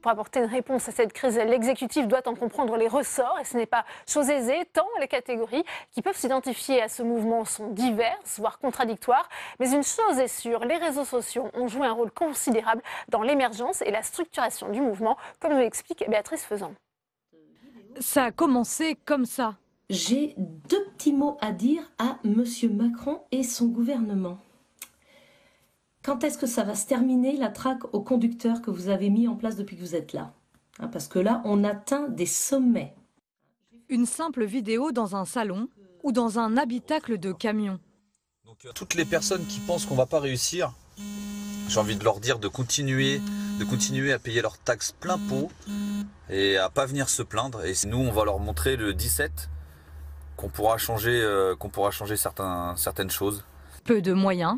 Pour apporter une réponse à cette crise, l'exécutif doit en comprendre les ressorts et ce n'est pas chose aisée, tant les catégories qui peuvent s'identifier à ce mouvement sont diverses, voire contradictoires. Mais une chose est sûre, les réseaux sociaux ont joué un rôle considérable dans l'émergence et la structuration du mouvement, comme nous l'explique Béatrice Faisan. Ça a commencé comme ça. J'ai deux petits mots à dire à Monsieur Macron et son gouvernement. Quand est-ce que ça va se terminer, la traque aux conducteurs que vous avez mis en place depuis que vous êtes là? Parce que là, on atteint des sommets. Une simple vidéo dans un salon ou dans un habitacle de camion. Donc, toutes les personnes qui pensent qu'on ne va pas réussir, j'ai envie de leur dire de continuer à payer leurs taxes plein pot et à ne pas venir se plaindre. Et nous, on va leur montrer le 17 qu'on pourra changer certaines choses. Peu de moyens,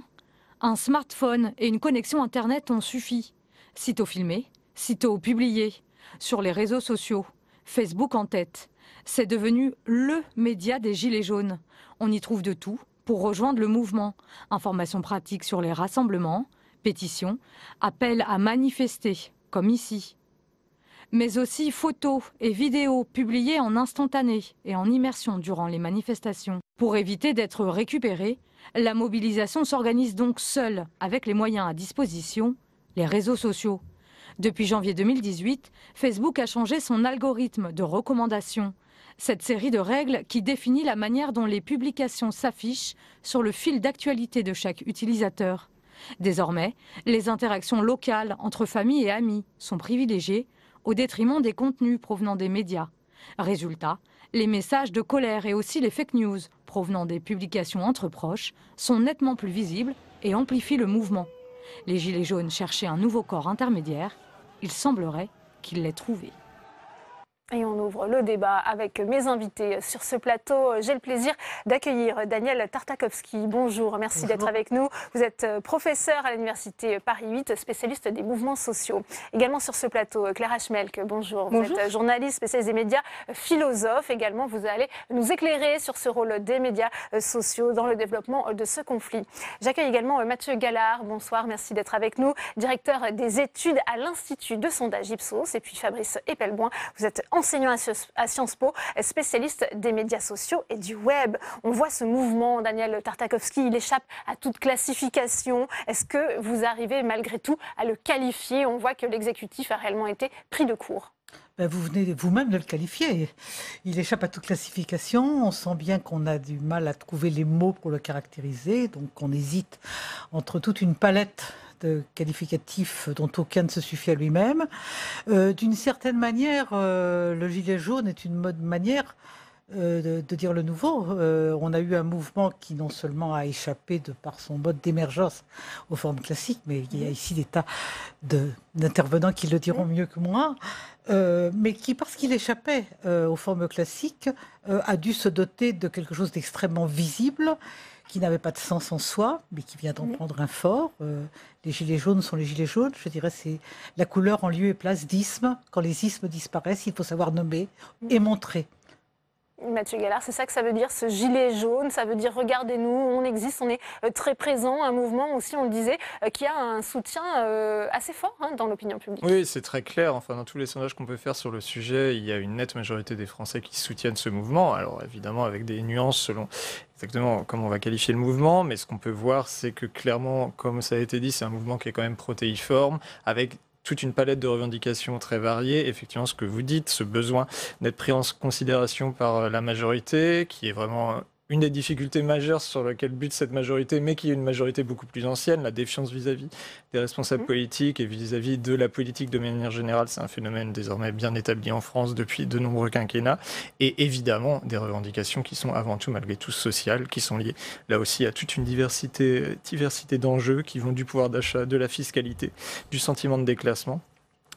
un smartphone et une connexion Internet ont suffi. Sitôt filmé, sitôt publié, sur les réseaux sociaux, Facebook en tête. C'est devenu le média des Gilets jaunes. On y trouve de tout pour rejoindre le mouvement. Informations pratiques sur les rassemblements, pétitions, appels à manifester, comme ici. Mais aussi photos et vidéos publiées en instantané et en immersion durant les manifestations. Pour éviter d'être récupérée, la mobilisation s'organise donc seule, avec les moyens à disposition, les réseaux sociaux. Depuis janvier 2018, Facebook a changé son algorithme de recommandation. Cette série de règles qui définit la manière dont les publications s'affichent sur le fil d'actualité de chaque utilisateur. Désormais, les interactions locales entre familles et amis sont privilégiées au détriment des contenus provenant des médias. Résultat, les messages de colère et aussi les fake news provenant des publications entre proches sont nettement plus visibles et amplifient le mouvement. Les Gilets jaunes cherchaient un nouveau corps intermédiaire. Il semblerait qu'ils l'aient trouvé. Et on ouvre le débat avec mes invités sur ce plateau. J'ai le plaisir d'accueillir Daniel Tartakovsky. Bonjour, merci d'être avec nous. Vous êtes professeur à l'université Paris 8, spécialiste des mouvements sociaux. Également sur ce plateau, Clara Schmelk, bonjour. Vous êtes journaliste, spécialiste des médias, philosophe. Également, vous allez nous éclairer sur ce rôle des médias sociaux dans le développement de ce conflit. J'accueille également Mathieu Gallard. Bonsoir, merci d'être avec nous. Directeur des études à l'Institut de sondage Ipsos. Et puis Fabrice Epelboin, vous êtes enseignant à Sciences Po, spécialiste des médias sociaux et du web. On voit ce mouvement, Daniel Tartakovsky, il échappe à toute classification. Est-ce que vous arrivez malgré tout à le qualifier? On voit que l'exécutif a réellement été pris de court. Vous venez vous-même de le qualifier. Il échappe à toute classification. On sent bien qu'on a du mal à trouver les mots pour le caractériser. Donc on hésite entre toute une palette de qualificatifs dont aucun ne se suffit à lui-même. D'une certaine manière, le gilet jaune est une manière de dire le nouveau. On a eu un mouvement qui non seulement a échappé de par son mode d'émergence aux formes classiques, mais il y a ici des tas d'intervenants qui le diront mieux que moi, mais qui, parce qu'il échappait aux formes classiques, a dû se doter de quelque chose d'extrêmement visible, qui n'avait pas de sens en soi, mais qui vient d'en prendre un fort. Les gilets jaunes sont les gilets jaunes, je dirais, c'est la couleur en lieu et place d'ismes. Quand les ismes disparaissent, il faut savoir nommer et montrer. Mathieu Gallard, c'est ça que ça veut dire, ce gilet jaune? Ça veut dire regardez-nous, on existe, on est très présent, un mouvement aussi, on le disait, qui a un soutien assez fort dans l'opinion publique. Oui, c'est très clair. Enfin, dans tous les sondages qu'on peut faire sur le sujet, il y a une nette majorité des Français qui soutiennent ce mouvement. Alors évidemment avec des nuances selon exactement comment on va qualifier le mouvement, mais ce qu'on peut voir, c'est que clairement, comme ça a été dit, c'est un mouvement qui est quand même protéiforme, avec toute une palette de revendications très variées. Effectivement, ce que vous dites, ce besoin d'être pris en considération par la majorité, qui est vraiment une des difficultés majeures sur laquelle bute cette majorité, mais qui est une majorité beaucoup plus ancienne, la défiance vis-à-vis des responsables politiques et vis-à-vis de la politique de manière générale. C'est un phénomène désormais bien établi en France depuis de nombreux quinquennats. Et évidemment, des revendications qui sont avant tout, malgré tout, sociales, qui sont liées là aussi à toute une diversité d'enjeux qui vont du pouvoir d'achat, de la fiscalité, du sentiment de déclassement.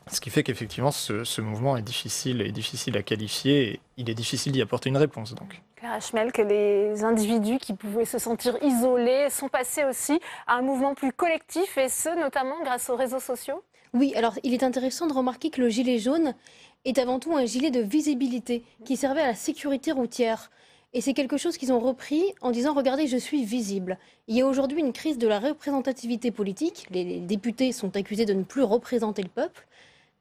Ce qui fait qu'effectivement, ce mouvement est difficile à qualifier et il est difficile d'y apporter une réponse. Donc. Clara Schmelk, les individus qui pouvaient se sentir isolés sont passés aussi à un mouvement plus collectif et ce, notamment grâce aux réseaux sociaux? Oui, alors il est intéressant de remarquer que le gilet jaune est avant tout un gilet de visibilité qui servait à la sécurité routière. Et c'est quelque chose qu'ils ont repris en disant « Regardez, je suis visible ». Il y a aujourd'hui une crise de la représentativité politique. Les députés sont accusés de ne plus représenter le peuple.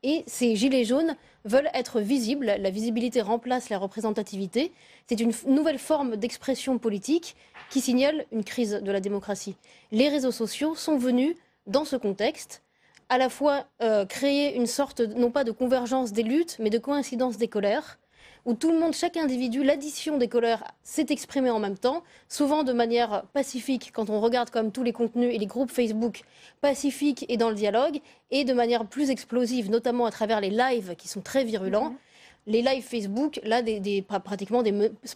Et ces gilets jaunes veulent être visibles. La visibilité remplace la représentativité. C'est une nouvelle forme d'expression politique qui signale une crise de la démocratie. Les réseaux sociaux sont venus, dans ce contexte, à la fois créer une sorte, non pas de convergence des luttes, mais de coïncidence des colères, où tout le monde, chaque individu, l'addition des colères s'est exprimée en même temps, souvent de manière pacifique, quand on regarde comme tous les contenus et les groupes Facebook pacifiques et dans le dialogue, et de manière plus explosive, notamment à travers les lives qui sont très virulents. Les lives Facebook, là, pratiquement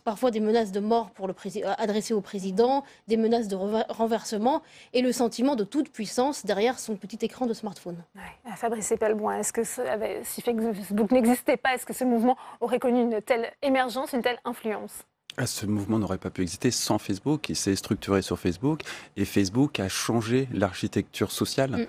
parfois des menaces de mort adressées au président, des menaces de renversement et le sentiment de toute puissance derrière son petit écran de smartphone. Ouais. Fabrice Epelboin, est-ce que si Facebook n'existait pas, est-ce que ce mouvement aurait connu une telle émergence, une telle influence ? Ce mouvement n'aurait pas pu exister sans Facebook. Il s'est structuré sur Facebook et Facebook a changé l'architecture sociale.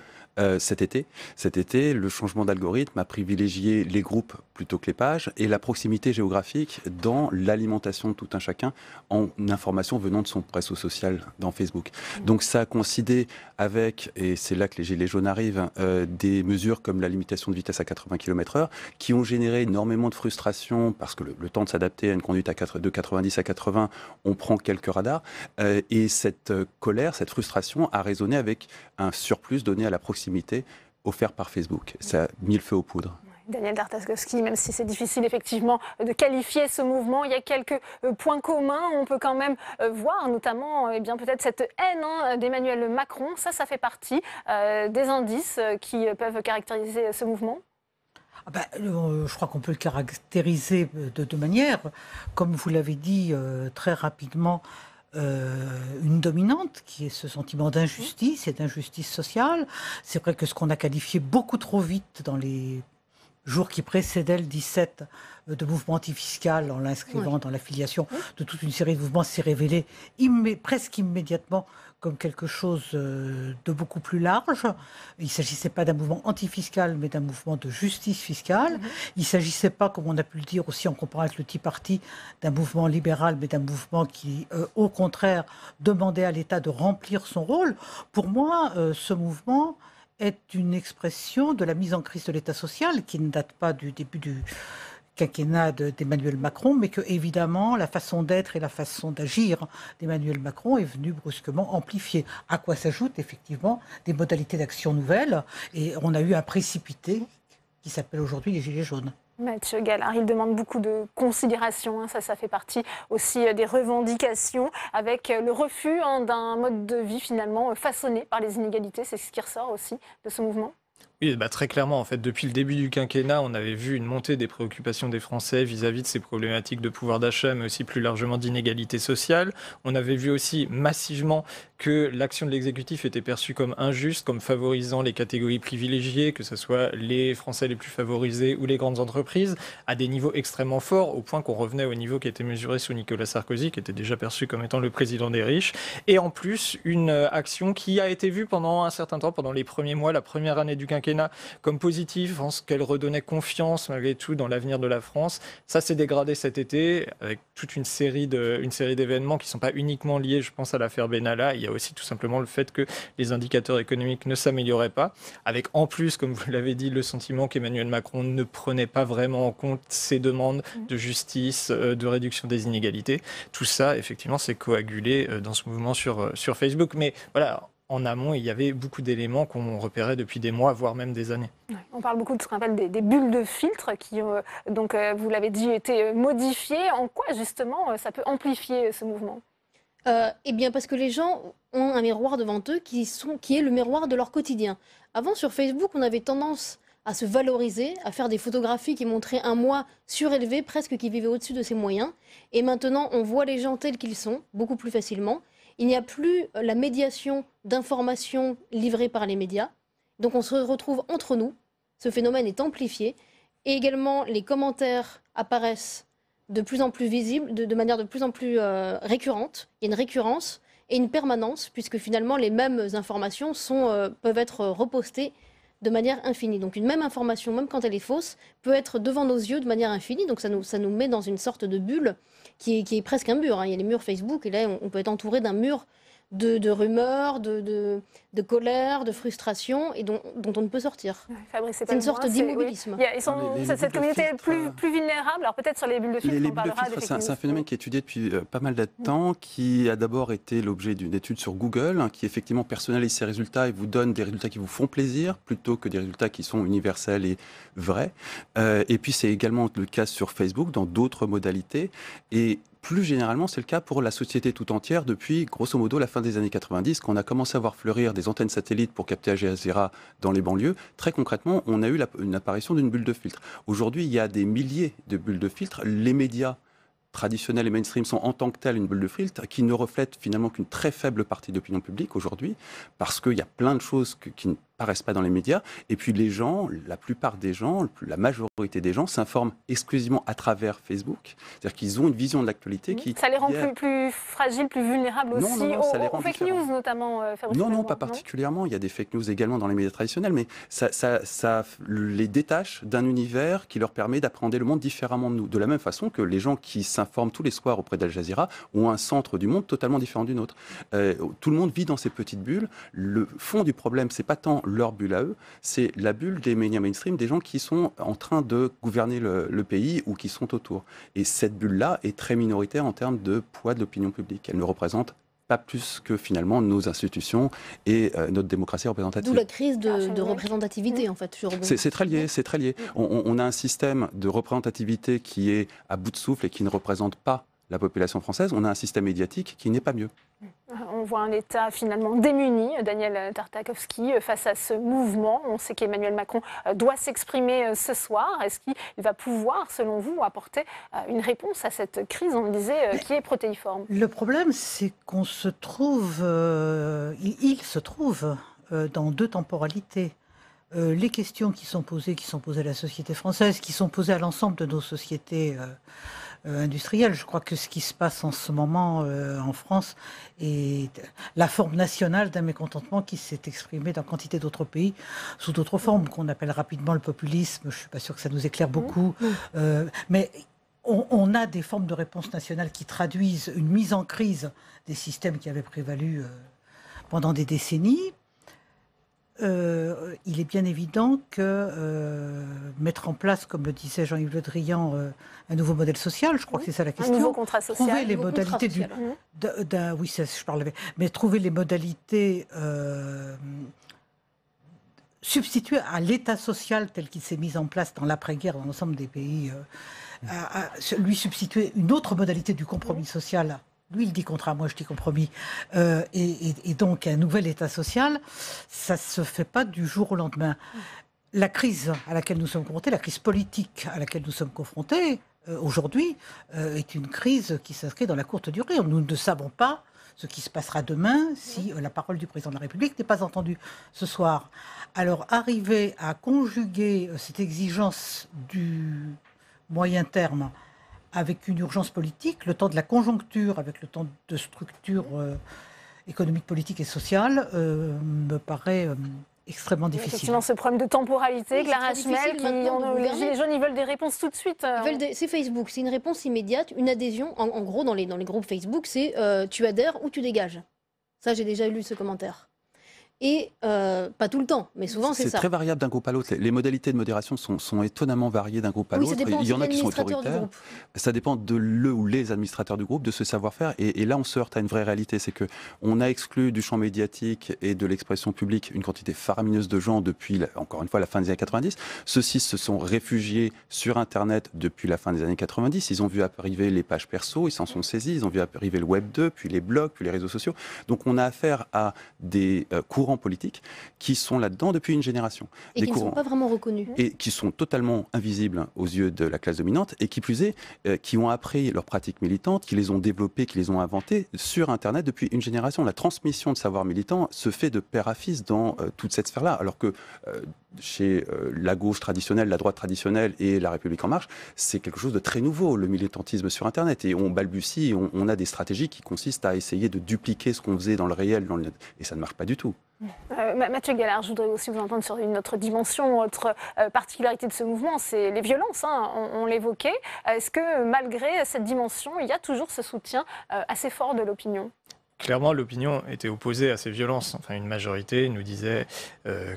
Cet été, le changement d'algorithme a privilégié les groupes plutôt que les pages et la proximité géographique dans l'alimentation de tout un chacun en informations venant de son réseau social dans Facebook. Donc ça a coïncidé avec, et c'est là que les gilets jaunes arrivent, des mesures comme la limitation de vitesse à 80 km/h qui ont généré énormément de frustration parce que le temps de s'adapter à une conduite de 90 à 80, on prend quelques radars et cette colère, cette frustration a résonné avec un surplus donné à la proximité offert par Facebook. Ça a mis le feu aux poudres. Daniel Tartakovsky, même si c'est difficile effectivement de qualifier ce mouvement, il y a quelques points communs. On peut quand même voir notamment peut-être cette haine d'Emmanuel Macron. Ça fait partie des indices qui peuvent caractériser ce mouvement. Je crois qu'on peut le caractériser de deux manières. Comme vous l'avez dit très rapidement, une dominante qui est ce sentiment d'injustice et d'injustice sociale. C'est vrai que ce qu'on a qualifié beaucoup trop vite dans les jours qui précédaient le 17 de mouvement antifiscal en l'inscrivant dans l'affiliation de toute une série de mouvements s'est révélé presque immédiatement comme quelque chose de beaucoup plus large. Il ne s'agissait pas d'un mouvement antifiscal, mais d'un mouvement de justice fiscale. Il ne s'agissait pas, comme on a pu le dire aussi en comparant avec le Tea Party, d'un mouvement libéral, mais d'un mouvement qui, au contraire, demandait à l'État de remplir son rôle. Pour moi, ce mouvement est une expression de la mise en crise de l'État social, qui ne date pas du début du quinquennat d'Emmanuel Macron, mais que évidemment la façon d'être et la façon d'agir d'Emmanuel Macron est venue brusquement amplifier. À quoi s'ajoutent effectivement des modalités d'action nouvelles, et on a eu un précipité qui s'appelle aujourd'hui les Gilets jaunes. Mathieu Gallard, il demande beaucoup de considération, ça fait partie aussi des revendications, avec le refus d'un mode de vie finalement façonné par les inégalités. C'est ce qui ressort aussi de ce mouvement. Oui, très clairement, en fait, depuis le début du quinquennat, on avait vu une montée des préoccupations des Français vis-à-vis de ces problématiques de pouvoir d'achat, mais aussi plus largement d'inégalité sociale. On avait vu aussi massivement que l'action de l'exécutif était perçue comme injuste, comme favorisant les catégories privilégiées, que ce soit les Français les plus favorisés ou les grandes entreprises, à des niveaux extrêmement forts, au point qu'on revenait au niveau qui était mesuré sous Nicolas Sarkozy, qui était déjà perçu comme étant le président des riches. Et en plus, une action qui a été vue pendant un certain temps, pendant les premiers mois, la première année du quinquennat, comme positif, en ce qu'elle redonnait confiance malgré tout dans l'avenir de la France. Ça s'est dégradé cet été avec toute une série d'événements qui ne sont pas uniquement liés, je pense, à l'affaire Benalla. Il y a aussi tout simplement le fait que les indicateurs économiques ne s'amélioraient pas, avec en plus, comme vous l'avez dit, le sentiment qu'Emmanuel Macron ne prenait pas vraiment en compte ces demandes de justice, de réduction des inégalités. Tout ça, effectivement, s'est coagulé dans ce mouvement sur Facebook. Mais voilà, en amont, il y avait beaucoup d'éléments qu'on repérait depuis des mois, voire même des années. On parle beaucoup de ce qu'on appelle des bulles de filtre qui ont, vous l'avez dit, été modifiées. En quoi, justement, ça peut amplifier ce mouvement ? Eh bien, parce que les gens ont un miroir devant eux qui est le miroir de leur quotidien. Avant, sur Facebook, on avait tendance à se valoriser, à faire des photographies qui montraient un moi surélevé, presque qui vivait au-dessus de ses moyens. Et maintenant, on voit les gens tels qu'ils sont, beaucoup plus facilement. Il n'y a plus la médiation d'informations livrées par les médias. Donc on se retrouve entre nous. Ce phénomène est amplifié. Et également, les commentaires apparaissent de plus en plus visibles, de manière de plus en plus récurrente. Il y a une récurrence et une permanence, puisque finalement, les mêmes informations peuvent être repostées de manière infinie. Donc une même information, même quand elle est fausse, peut être devant nos yeux de manière infinie. Donc ça nous met dans une sorte de bulle qui est presque un mur. Il y a les murs Facebook, et là, on peut être entouré d'un mur de rumeurs, de colère, de frustration, et dont on ne peut sortir. Fabrice, c'est une sorte d'immobilisme. Oui. Cette communauté est plus vulnérable. Alors peut-être sur les bulles de filtre, les on parlera bulles de filtre, c'est un phénomène qui est étudié depuis pas mal de temps, qui a d'abord été l'objet d'une étude sur Google, qui effectivement personnalise ses résultats et vous donne des résultats qui vous font plaisir, plutôt que des résultats qui sont universels et vrais. Et puis c'est également le cas sur Facebook, dans d'autres modalités. Et plus généralement, c'est le cas pour la société tout entière depuis, grosso modo, la fin des années 90, quand on a commencé à voir fleurir des antennes satellites pour capter Al Jazeera dans les banlieues. Très concrètement, on a eu une apparition d'une bulle de filtre. Aujourd'hui, il y a des milliers de bulles de filtre. Les médias traditionnels et mainstream sont en tant que tels une bulle de filtre qui ne reflète finalement qu'une très faible partie de l'opinion publique aujourd'hui, parce qu'il y a plein de choses qui ne paraissent pas dans les médias. Et puis les gens, la plupart des gens, la majorité des gens s'informent exclusivement à travers Facebook. C'est-à-dire qu'ils ont une vision de l'actualité qui... Ça les rend plus fragiles, plus vulnérables aussi aux fake news notamment, Fabrice. Non, pas particulièrement. Il y a des fake news également dans les médias traditionnels, mais ça les détache d'un univers qui leur permet d'appréhender le monde différemment de nous. De la même façon que les gens qui s'informent tous les soirs auprès d'Al Jazeera ont un centre du monde totalement différent du nôtre. Tout le monde vit dans ces petites bulles. Le fond du problème, c'est pas tant leur bulle à eux, c'est la bulle des médias mainstream, des gens qui sont en train de gouverner le pays ou qui sont autour. Et cette bulle-là est très minoritaire en termes de poids de l'opinion publique. Elle ne représente pas plus que finalement nos institutions et notre démocratie représentative. D'où la crise de représentativité, en fait. C'est très lié, c'est très lié. On a un système de représentativité qui est à bout de souffle et qui ne représente pas la population française. On a un système médiatique qui n'est pas mieux. On voit un État finalement démuni, Daniel Tartakovsky, face à ce mouvement. On sait qu'Emmanuel Macron doit s'exprimer ce soir. Est-ce qu'il va pouvoir, selon vous, apporter une réponse à cette crise, on le disait, qui est protéiforme? Le problème, c'est qu'on se trouve, il se trouve dans deux temporalités. Les questions qui sont posées à la société française, qui sont posées à l'ensemble de nos sociétés industrielle. Je crois que ce qui se passe en ce moment en France est la forme nationale d'un mécontentement qui s'est exprimé dans quantité d'autres pays sous d'autres formes, qu'on appelle rapidement le populisme. Je ne suis pas sûre que ça nous éclaire beaucoup. Mais on a des formes de réponse nationale qui traduisent une mise en crise des systèmes qui avaient prévalu pendant des décennies. Il est bien évident que mettre en place, comme le disait Jean-Yves Le Drian, un nouveau modèle social, je crois que c'est ça la question. Un nouveau contrat social. Trouver les modalités oui, ça, je parlais. Mais trouver les modalités substituer à l'État social tel qu'il s'est mis en place dans l'après-guerre dans l'ensemble des pays, lui substituer une autre modalité du compromis social. Lui, il dit contrat, moi je dis compromis. Et donc, un nouvel État social, ça ne se fait pas du jour au lendemain. La crise à laquelle nous sommes confrontés, la crise politique à laquelle nous sommes confrontés aujourd'hui, est une crise qui s'inscrit dans la courte durée. Nous ne savons pas ce qui se passera demain si la parole du président de la République n'est pas entendue ce soir. Alors, arriver à conjuguer cette exigence du moyen terme avec une urgence politique, le temps de la conjoncture, avec le temps de structure économique, politique et sociale, me paraît extrêmement difficile. Effectivement, ce problème de temporalité, Clara Chmel, les Gilets jaunes, ils veulent des réponses tout de suite. C'est Facebook, c'est une réponse immédiate, une adhésion. En gros, dans les groupes Facebook, c'est tu adhères ou tu dégages. Ça, j'ai déjà lu ce commentaire. Et pas tout le temps, mais souvent c'est ça. C'est très variable d'un groupe à l'autre. Les modalités de modération sont étonnamment variées d'un groupe à l'autre. Il y en a qui sont autoritaires. Ça dépend de le ou les administrateurs du groupe, de ce savoir-faire. Et là, on se heurte à une vraie réalité. C'est qu'on a exclu du champ médiatique et de l'expression publique une quantité faramineuse de gens depuis, encore une fois, la fin des années 90. Ceux-ci se sont réfugiés sur Internet depuis la fin des années 90. Ils ont vu arriver les pages perso, ils s'en sont saisis. Ils ont vu arriver le Web 2, puis les blogs, puis les réseaux sociaux. Donc, on a affaire à des courants politiques qui sont là-dedans depuis une génération. Et qui ne sont pas vraiment reconnus. Et qui sont totalement invisibles aux yeux de la classe dominante et qui plus est, qui ont appris leurs pratiques militantes, qui les ont développées, qui les ont inventées sur Internet depuis une génération. La transmission de savoir militant se fait de père à fils dans toute cette sphère-là, alors que chez la gauche traditionnelle, la droite traditionnelle et la République En Marche, c'est quelque chose de très nouveau, le militantisme sur Internet. Et on balbutie, on a des stratégies qui consistent à essayer de dupliquer ce qu'on faisait dans le réel, et ça ne marche pas du tout. Mathieu Gallard, je voudrais aussi vous entendre sur une autre dimension, autre particularité de ce mouvement, c'est les violences, hein, on l'évoquait. Est-ce que malgré cette dimension, il y a toujours ce soutien assez fort de l'opinion ? clairement, l'opinion était opposée à ces violences. Enfin, une majorité nous disait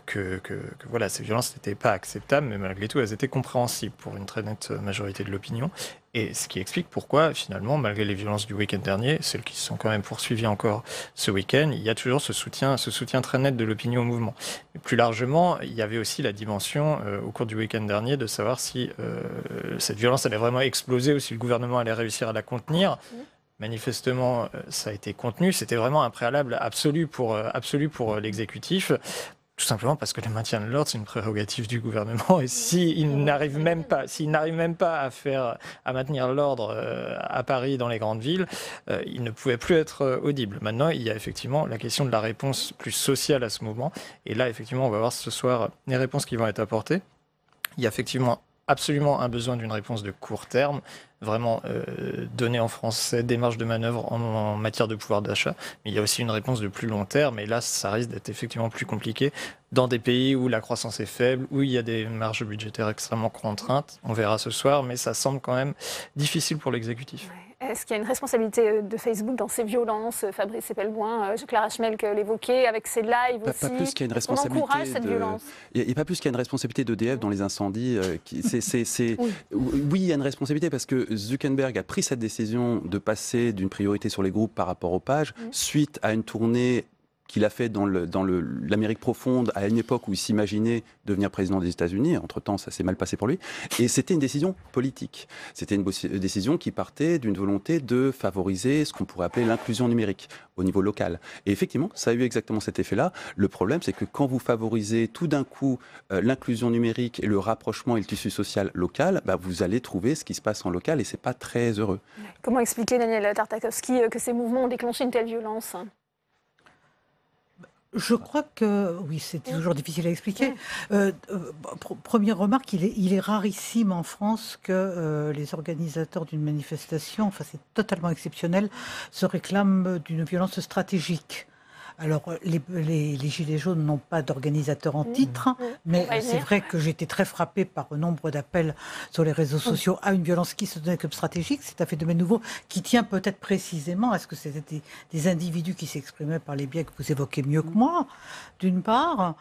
que voilà, ces violences n'étaient pas acceptables, mais malgré tout, elles étaient compréhensibles pour une très nette majorité de l'opinion. Et ce qui explique pourquoi, finalement, malgré les violences du week-end dernier, celles qui se sont quand même poursuivies encore ce week-end, il y a toujours ce soutien très net de l'opinion au mouvement. Et plus largement, il y avait aussi la dimension, au cours du week-end dernier, de savoir si cette violence allait vraiment exploser ou si le gouvernement allait réussir à la contenir. Manifestement, ça a été contenu. C'était vraiment un préalable absolu pour l'exécutif. Tout simplement parce que le maintien de l'ordre, c'est une prérogative du gouvernement. Et s'il n'arrive même pas à maintenir l'ordre à Paris, dans les grandes villes, il ne pouvait plus être audible. Maintenant, il y a effectivement la question de la réponse plus sociale à ce mouvement. Et là, effectivement, on va voir ce soir les réponses qui vont être apportées. Il y a effectivement absolument un besoin d'une réponse de court terme, vraiment donner en Français des marges de manœuvre en matière de pouvoir d'achat. Mais il y a aussi une réponse de plus long terme, et là, ça risque d'être effectivement plus compliqué dans des pays où la croissance est faible, où il y a des marges budgétaires extrêmement contraintes. On verra ce soir, mais ça semble quand même difficile pour l'exécutif. Est-ce qu'il y a une responsabilité de Facebook dans ces violences? Fabrice Epelboin, Clara Schmelk l'évoquait, avec ses lives aussi. Pas plus qu'il y a une On responsabilité. encourage cette violence. Il n'y a pas plus qu'il y a une responsabilité d'EDF dans les incendies. Oui, il y a une responsabilité parce que Zuckerberg a pris cette décision de passer d'une priorité sur les groupes par rapport aux pages, suite à une tournée qu'il a fait dans l'Amérique profonde à une époque où il s'imaginait devenir président des États-Unis. Entre-temps, ça s'est mal passé pour lui. Et c'était une décision politique. C'était une décision qui partait d'une volonté de favoriser ce qu'on pourrait appeler l'inclusion numérique au niveau local. Et effectivement, ça a eu exactement cet effet-là. Le problème, c'est que quand vous favorisez tout d'un coup l'inclusion numérique et le rapprochement et le tissu social local, vous allez trouver ce qui se passe en local et c'est pas très heureux. Comment expliquer, Daniel Tartakovsky, que ces mouvements ont déclenché une telle violence? Je crois que, oui, c'est toujours difficile à expliquer. Première remarque, il est rarissime en France que les organisateurs d'une manifestation, enfin c'est totalement exceptionnel, se réclament d'une violence stratégique. Alors, les Gilets jaunes n'ont pas d'organisateur en titre, mais c'est vrai que j'ai été très frappée par le nombre d'appels sur les réseaux sociaux à une violence qui se donnait comme stratégique. C'est un phénomène nouveau qui tient peut-être précisément à ce que c'était des individus qui s'exprimaient par les biais que vous évoquez mieux que moi, d'une part.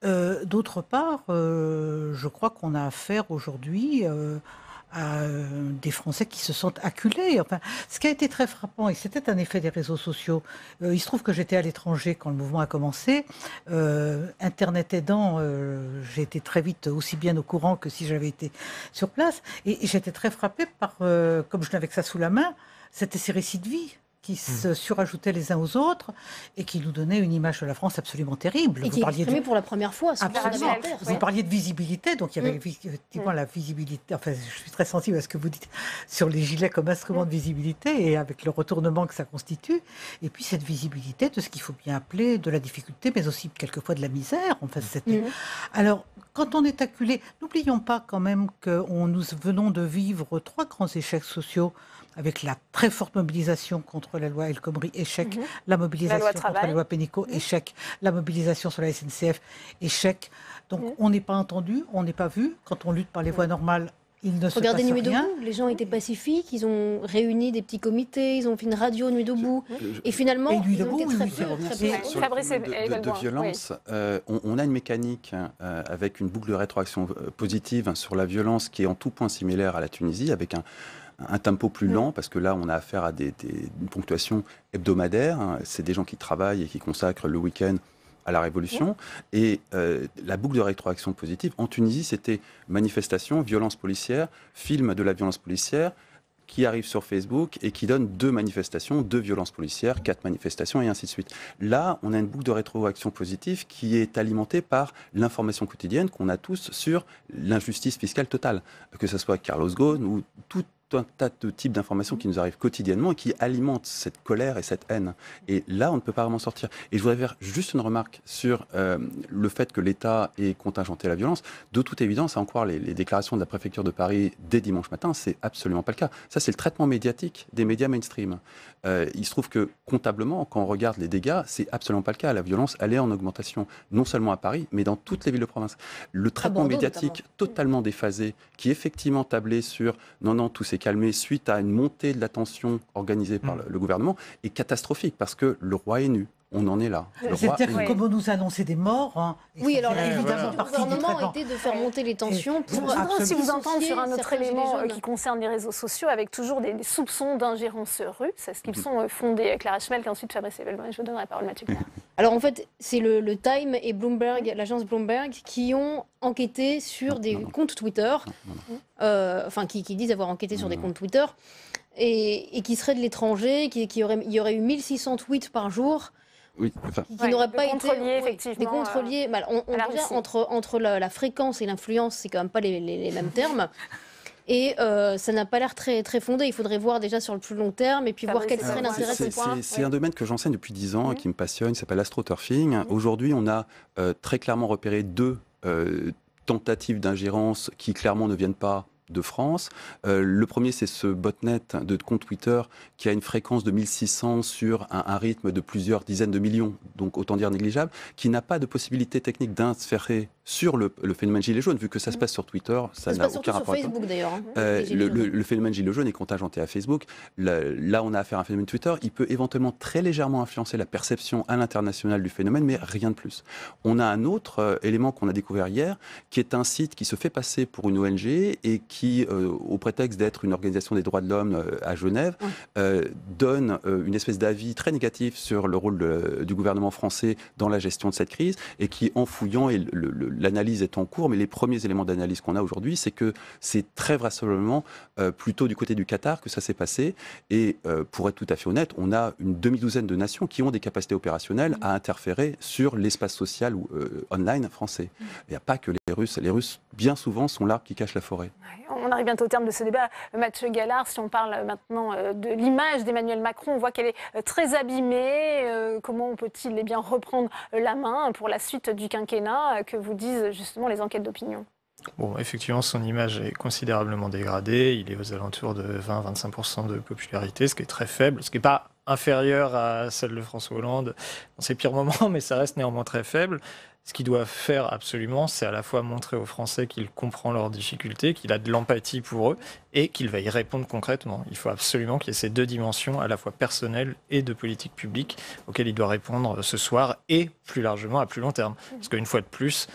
D'autre part, je crois qu'on a affaire aujourd'hui à des Français qui se sentent acculés. Enfin, ce qui a été très frappant, et c'était un effet des réseaux sociaux, il se trouve que j'étais à l'étranger quand le mouvement a commencé. Internet aidant, j'ai été très vite aussi bien au courant que si j'avais été sur place. Et j'étais très frappée par, comme je n'avais que ça sous la main, c'était ces récits de vie qui se surajoutaient les uns aux autres et qui nous donnaient une image de la France absolument terrible. Et qui est exprimée pour la première fois. Absolument. Vous parliez de visibilité, donc il y avait effectivement la visibilité. Enfin, je suis très sensible à ce que vous dites sur les gilets comme instrument de visibilité et avec le retournement que ça constitue. Et puis cette visibilité de ce qu'il faut bien appeler de la difficulté, mais aussi quelquefois de la misère. Enfin, alors, quand on est acculé, n'oublions pas quand même que nous venons de vivre 3 grands échecs sociaux avec la très forte mobilisation contre la loi El Khomri, échec, la mobilisation contre la loi Pénicaud, échec, la mobilisation sur la SNCF, échec. Donc on n'est pas entendu, on n'est pas vu. Quand on lutte par les voies normales, il ne se passe rien. Nuit debout, les gens étaient pacifiques, ils ont réuni des petits comités, ils ont fait une radio Nuit debout, et finalement, ils ont été très peu. Sur de violence, on a une mécanique avec une boucle de rétroaction positive sur la violence qui est en tout point similaire à la Tunisie, avec un tempo plus lent, parce que là, on a affaire à une ponctuation hebdomadaire. C'est des gens qui travaillent et qui consacrent le week-end à la révolution. Et la boucle de rétroaction positive, en Tunisie, c'était manifestation, violence policière, film de la violence policière, qui arrive sur Facebook et qui donne 2 manifestations, 2 violences policières, 4 manifestations et ainsi de suite. Là, on a une boucle de rétroaction positive qui est alimentée par l'information quotidienne qu'on a tous sur l'injustice fiscale totale, que ce soit Carlos Ghosn ou tout un tas de types d'informations qui nous arrivent quotidiennement et qui alimentent cette colère et cette haine. Et là, on ne peut pas vraiment sortir. Et je voudrais faire juste une remarque sur le fait que l'État ait contingenté la violence. De toute évidence, à en croire les déclarations de la préfecture de Paris dès dimanche matin, c'est absolument pas le cas. Ça, c'est le traitement médiatique des médias mainstream. Il se trouve que, comptablement, quand on regarde les dégâts, c'est absolument pas le cas. La violence, elle est en augmentation, non seulement à Paris, mais dans toutes les villes de province. Le traitement médiatique totalement déphasé, qui effectivement tablait sur « non, tout c'est calmé suite à une montée de la tension organisée par le gouvernement est catastrophique parce que le roi est nu. On en est là. C'est-à-dire que comme on nous annonçait des morts... Hein, oui, alors évidemment, le gouvernement a été de faire monter les tensions pour... Je voudrais aussi vous entendre sur un autre élément qui concerne les réseaux sociaux, avec toujours des soupçons d'ingérence russe. Est-ce qu'ils sont fondés? Clara Schmelk et ensuite Fabrice Ebel. Je vous donne la parole, Mathieu. Alors en fait, c'est le Time et Bloomberg, l'agence Bloomberg, qui ont enquêté sur des comptes Twitter, qui disent avoir enquêté sur des comptes Twitter, et qui seraient de l'étranger, il y aurait eu 1600 tweets par jour. Oui, qui n'auraient pas été effectivement, des comptes reliés. Déjà, entre la fréquence et l'influence, c'est quand même pas les mêmes termes. Et ça n'a pas l'air très, très fondé. Il faudrait voir déjà sur le plus long terme et puis voir quel serait l'intérêt de ce point. C'est un domaine que j'enseigne depuis 10 ans et qui me passionne, qui s'appelle l'astroturfing. Aujourd'hui, on a très clairement repéré 2 tentatives d'ingérence qui clairement ne viennent pas de France. Le premier, c'est ce botnet de compte Twitter qui a une fréquence de 1600 sur un rythme de plusieurs dizaines de millions, donc autant dire négligeable, qui n'a pas de possibilité technique d'interférer sur le phénomène gilet jaune, vu que ça se passe sur Twitter, ça n'a aucun rapport. Sur Facebook d'ailleurs. Le phénomène gilet jaune est contingenté à Facebook. Là, on a affaire à un phénomène Twitter. Il peut éventuellement très légèrement influencer la perception à l'international du phénomène, mais rien de plus. On a un autre élément qu'on a découvert hier, qui est un site qui se fait passer pour une ONG et qui, au prétexte d'être une organisation des droits de l'homme à Genève, donne une espèce d'avis très négatif sur le rôle du gouvernement français dans la gestion de cette crise, et qui, en fouillant, et l'analyse est en cours, mais les premiers éléments d'analyse qu'on a aujourd'hui, c'est que c'est très vraisemblablement plutôt du côté du Qatar que ça s'est passé. Et pour être tout à fait honnête, on a une demi-douzaine de nations qui ont des capacités opérationnelles à interférer sur l'espace social ou online français. Il n'y a pas que les Russes. Les Russes, bien souvent, sont l'arbre qui cache la forêt. On arrive bientôt au terme de ce débat. Mathieu Gallard, si on parle maintenant de l'image d'Emmanuel Macron, on voit qu'elle est très abîmée. Comment peut-il bien reprendre la main pour la suite du quinquennat? Que vous disent justement les enquêtes d'opinion? Bon, effectivement, son image est considérablement dégradée. Il est aux alentours de 20-25% de popularité, ce qui est très faible, ce qui n'est pas inférieur à celle de François Hollande dans ses pires moments, mais ça reste néanmoins très faible. Ce qu'il doit faire absolument, c'est à la fois montrer aux Français qu'il comprend leurs difficultés, qu'il a de l'empathie pour eux et qu'il va y répondre concrètement. Il faut absolument qu'il y ait ces 2 dimensions, à la fois personnelles et de politique publique, auxquelles il doit répondre ce soir et plus largement à plus long terme. Parce qu'une fois de plus,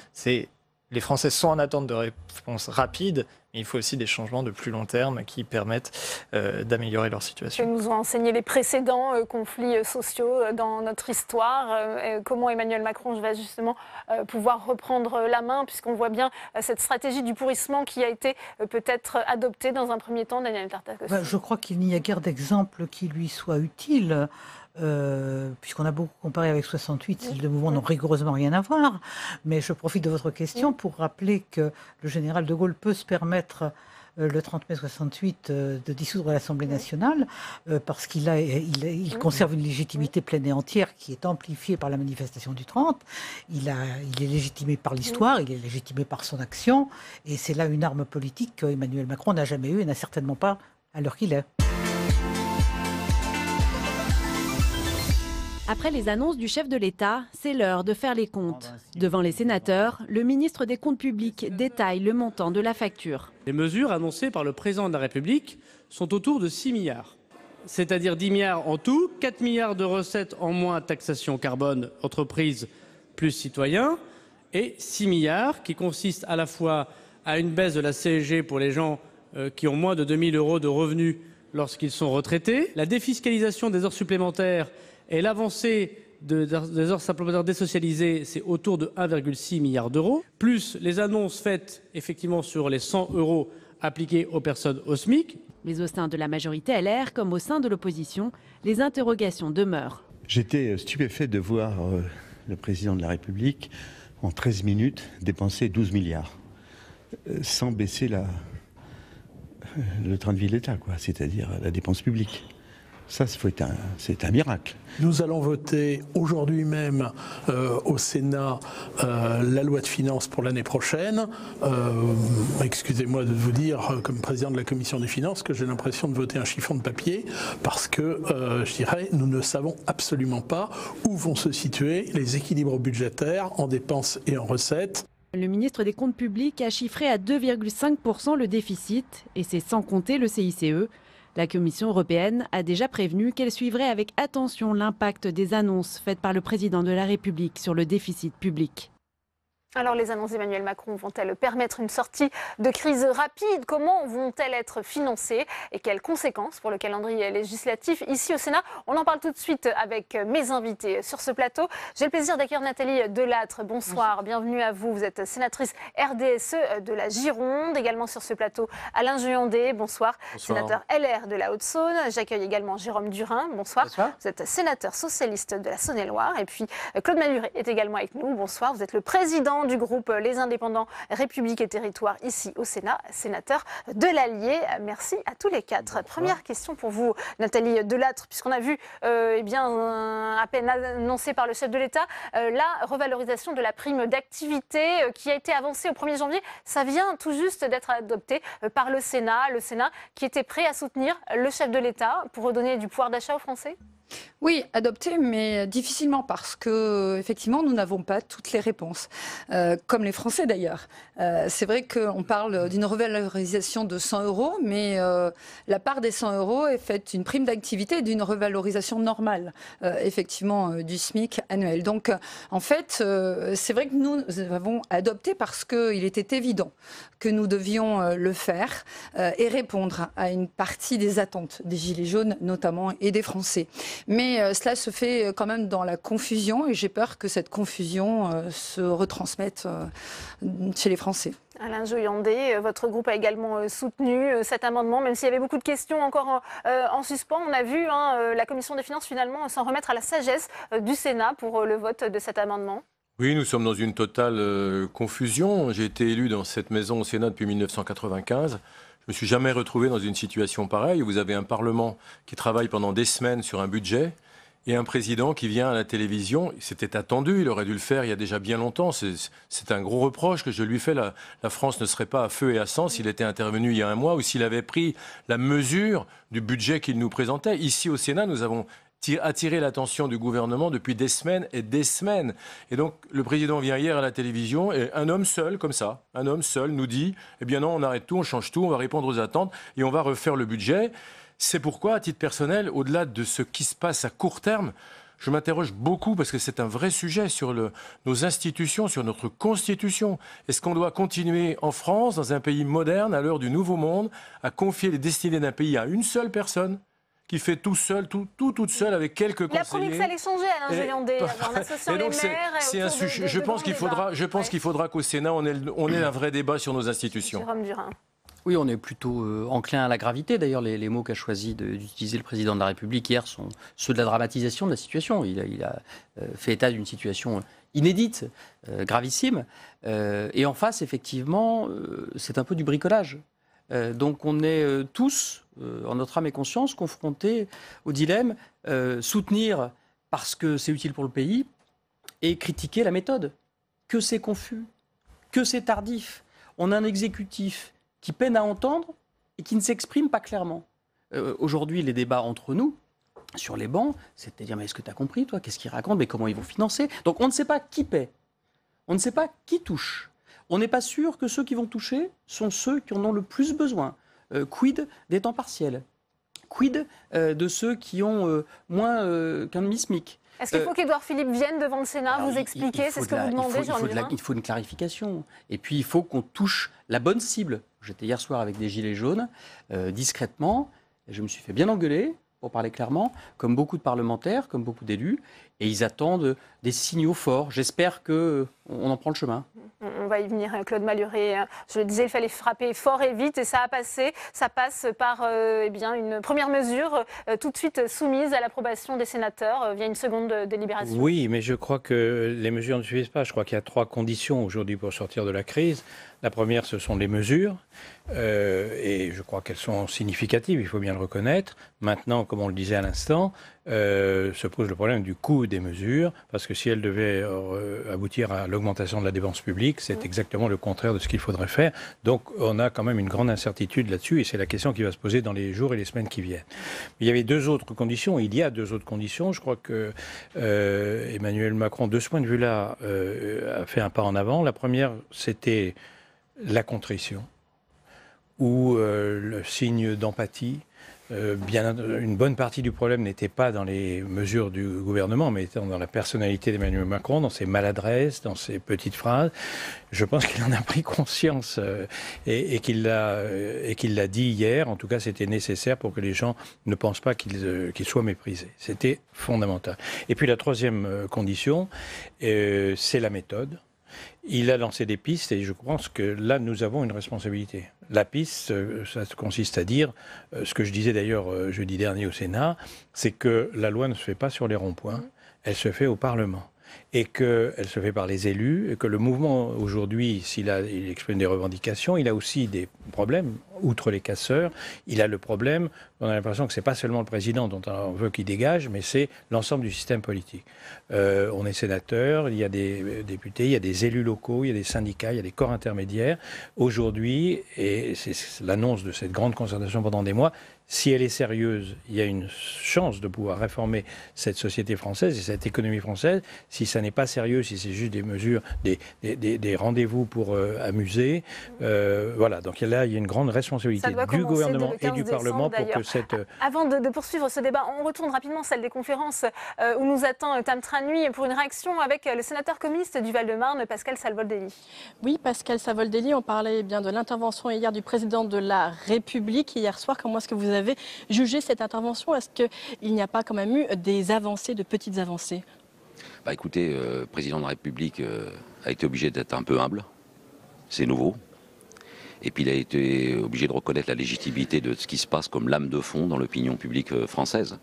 les Français sont en attente de réponses rapides, mais il faut aussi des changements de plus long terme qui permettent d'améliorer leur situation. Que nous ont enseigné les précédents conflits sociaux dans notre histoire. Comment Emmanuel Macron va justement pouvoir reprendre la main, puisqu'on voit bien cette stratégie du pourrissement qui a été peut-être adoptée dans un premier temps, Daniel Tartakovsky. Je crois qu'il n'y a guère d'exemple qui lui soit utile. Puisqu'on a beaucoup comparé avec 68, ces 2 mouvements n'ont rigoureusement rien à voir. Mais je profite de votre question pour rappeler que le général de Gaulle peut se permettre le 30 mai 68 de dissoudre l'Assemblée nationale parce qu'il conserve une légitimité pleine et entière qui est amplifiée par la manifestation du 30. Il est légitimé par l'histoire, il est légitimé par son action, et c'est là une arme politique qu'Emmanuel Macron n'a jamais eue et n'a certainement pas à l'heure qu'il est. Après les annonces du chef de l'État, c'est l'heure de faire les comptes. Devant les sénateurs, le ministre des Comptes publics détaille le montant de la facture. Les mesures annoncées par le président de la République sont autour de 6 milliards. C'est-à-dire 10 milliards en tout, 4 milliards de recettes en moins taxation carbone, entreprises plus citoyens, et 6 milliards qui consistent à la fois à une baisse de la CSG pour les gens qui ont moins de 2 000 € de revenus lorsqu'ils sont retraités, la défiscalisation des heures supplémentaires et l'avancée des heures supplémentaires désocialisées, c'est autour de 1,6 milliard d'euros, plus les annonces faites effectivement sur les 100 € appliqués aux personnes au SMIC. Mais au sein de la majorité LR, comme au sein de l'opposition, les interrogations demeurent. J'étais stupéfait de voir le président de la République, en 13 minutes, dépenser 12 milliards, sans baisser le train de vie de l'État, c'est-à-dire la dépense publique. Ça, c'est un miracle. Nous allons voter aujourd'hui même au Sénat la loi de finances pour l'année prochaine. Excusez-moi de vous dire, comme président de la Commission des finances, que j'ai l'impression de voter un chiffon de papier parce que, je dirais, nous ne savons absolument pas où vont se situer les équilibres budgétaires en dépenses et en recettes. Le ministre des Comptes publics a chiffré à 2,5% le déficit, et c'est sans compter le CICE. La Commission européenne a déjà prévenu qu'elle suivrait avec attention l'impact des annonces faites par le président de la République sur le déficit public. Alors les annonces d'Emmanuel Macron vont-elles permettre une sortie de crise rapide? Comment vont-elles être financées? Et quelles conséquences pour le calendrier législatif ici au Sénat? On en parle tout de suite avec mes invités sur ce plateau. J'ai le plaisir d'accueillir Nathalie Delattre. Bonsoir, bienvenue à vous. Vous êtes sénatrice RDSE de la Gironde. Également sur ce plateau, Alain Joyandet. Bonsoir, sénateur LR de la Haute-Saône. J'accueille également Jérôme Durin. Bonsoir. Vous êtes sénateur socialiste de la Saône-et-Loire. Et puis Claude Malhuret est également avec nous. Bonsoir. Vous êtes le président du groupe Les Indépendants République et Territoire ici au Sénat, sénateur de l'Allier. Merci à tous les quatre. Bonsoir. Première question pour vous, Nathalie Delattre, puisqu'on a vu à peine annoncé par le chef de l'État la revalorisation de la prime d'activité qui a été avancée au 1er janvier. Ça vient tout juste d'être adopté par le Sénat qui était prêt à soutenir le chef de l'État pour redonner du pouvoir d'achat aux Français. Oui, adopté, mais difficilement parce que effectivement, nous n'avons pas toutes les réponses, comme les Français d'ailleurs. C'est vrai qu'on parle d'une revalorisation de 100 €, mais la part des 100 € est faite d'une prime d'activité et d'une revalorisation normale, effectivement, du SMIC annuel. Donc, en fait, c'est vrai que nous avons adopté parce qu'il était évident que nous devions le faire et répondre à une partie des attentes des Gilets jaunes, notamment, et des Français. Mais cela se fait quand même dans la confusion et j'ai peur que cette confusion se retransmette chez les Français. Alain Joyandet, votre groupe a également soutenu cet amendement, même s'il y avait beaucoup de questions encore en suspens. On a vu la Commission des finances finalement s'en remettre à la sagesse du Sénat pour le vote de cet amendement. Oui, nous sommes dans une totale confusion. J'ai été élu dans cette maison au Sénat depuis 1995. Je ne me suis jamais retrouvé dans une situation pareille. Vous avez un Parlement qui travaille pendant des semaines sur un budget et un président qui vient à la télévision. C'était attendu, il aurait dû le faire il y a déjà bien longtemps. C'est un gros reproche que je lui fais. La France ne serait pas à feu et à sang s'il était intervenu il y a un mois ou s'il avait pris la mesure du budget qu'il nous présentait. Ici au Sénat, nous avons attirer l'attention du gouvernement depuis des semaines et des semaines. Et donc, le président vient hier à la télévision et un homme seul, comme ça, un homme seul nous dit « Eh bien non, on arrête tout, on change tout, on va répondre aux attentes et on va refaire le budget ». C'est pourquoi, à titre personnel, au-delà de ce qui se passe à court terme, je m'interroge beaucoup parce que c'est un vrai sujet sur nos institutions, sur notre Constitution. Est-ce qu'on doit continuer en France, dans un pays moderne, à l'heure du nouveau monde, à confier les destinées d'un pays à une seule personne qui fait tout seul, toute seule, avec quelques conseillers. Il a promis que ça allait changer, Alain Joyandet, en associant les maires. C'est un sujet. Je pense qu'il faudra qu'au Sénat, on ait un vrai débat sur nos institutions. Jérôme Durin. Oui, on est plutôt enclin à la gravité. D'ailleurs, les mots qu'a choisi d'utiliser le président de la République hier sont ceux de la dramatisation de la situation. Il a fait état d'une situation inédite, gravissime. Et en face, effectivement, c'est un peu du bricolage. Donc on est tous, en notre âme et conscience, confrontés au dilemme soutenir parce que c'est utile pour le pays et critiquer la méthode. Que c'est confus, que c'est tardif. On a un exécutif qui peine à entendre et qui ne s'exprime pas clairement. Aujourd'hui, les débats entre nous, sur les bancs, c'est-à-dire, mais est-ce que tu as compris, toi? Qu'est-ce qu'ils racontent? Mais comment ils vont financer? Donc on ne sait pas qui paie. On ne sait pas qui touche. On n'est pas sûr que ceux qui vont toucher sont ceux qui en ont le plus besoin. Quid des temps partiels? Quid de ceux qui ont moins qu'un demi-SMIC? Est-ce qu'il faut qu'Édouard Philippe vienne devant le Sénat vous expliquer? C'est ce que vous demandez, Jérôme Durin ? Il faut une clarification. Et puis, il faut qu'on touche la bonne cible. J'étais hier soir avec des Gilets jaunes, discrètement. Et je me suis fait bien engueuler, pour parler clairement, comme beaucoup de parlementaires, comme beaucoup d'élus. Et ils attendent des signaux forts. J'espère qu'on en prend le chemin. On va y venir, Claude Malhuret. Je le disais, il fallait frapper fort et vite et ça a passé. Ça passe par une première mesure tout de suite soumise à l'approbation des sénateurs via une seconde délibération. Oui, mais je crois que les mesures ne suffisent pas. Je crois qu'il y a 3 conditions aujourd'hui pour sortir de la crise. La première, ce sont les mesures, et je crois qu'elles sont significatives, il faut bien le reconnaître. Maintenant, comme on le disait à l'instant, se pose le problème du coût des mesures, parce que si elles devaient aboutir à l'augmentation de la dépense publique, c'est exactement le contraire de ce qu'il faudrait faire. Donc on a quand même une grande incertitude là-dessus, et c'est la question qui va se poser dans les jours et les semaines qui viennent. Il y avait deux autres conditions, il y a deux autres conditions. Je crois que Emmanuel Macron, de ce point de vue-là, a fait un pas en avant. La première, c'était la contrition, ou le signe d'empathie. Une bonne partie du problème n'était pas dans les mesures du gouvernement, mais était dans la personnalité d'Emmanuel Macron, dans ses maladresses, dans ses petites phrases. Je pense qu'il en a pris conscience et qu'il l'a dit hier. En tout cas, c'était nécessaire pour que les gens ne pensent pas qu'il soit méprisé. C'était fondamental. Et puis la troisième condition, c'est la méthode. Il a lancé des pistes et je pense que là, nous avons une responsabilité. La piste, ça consiste à dire, ce que je disais d'ailleurs jeudi dernier au Sénat, c'est que la loi ne se fait pas sur les ronds-points, elle se fait au Parlement. Et qu'elle se fait par les élus, et que le mouvement aujourd'hui, il exprime des revendications, il a aussi des problèmes, outre les casseurs, il a le problème, on a l'impression que ce n'est pas seulement le président dont on veut qu'il dégage, mais c'est l'ensemble du système politique. On est sénateur, il y a des députés, il y a des élus locaux, il y a des syndicats, il y a des corps intermédiaires. Aujourd'hui, et c'est l'annonce de cette grande concertation pendant des mois, si elle est sérieuse, il y a une chance de pouvoir réformer cette société française et cette économie française. Si ça n'est pas sérieux, si c'est juste des mesures, des rendez-vous pour amuser, voilà. Donc là, il y a une grande responsabilité du gouvernement et du Parlement pour que cette... Avant de poursuivre ce débat, on retourne rapidement à celle des conférences où nous attend Tam Tranui pour une réaction avec le sénateur communiste du Val-de-Marne, Pascal Savoldelli. Oui, Pascal Savoldelli, on parlait bien de l'intervention hier du président de la République hier soir. Comment est-ce que vous avez jugé cette intervention? Est-ce qu'il n'y a pas quand même eu des avancées, de petites avancées? Écoutez, le président de la République a été obligé d'être un peu humble. C'est nouveau. Et puis il a été obligé de reconnaître la légitimité de ce qui se passe comme lame de fond dans l'opinion publique française.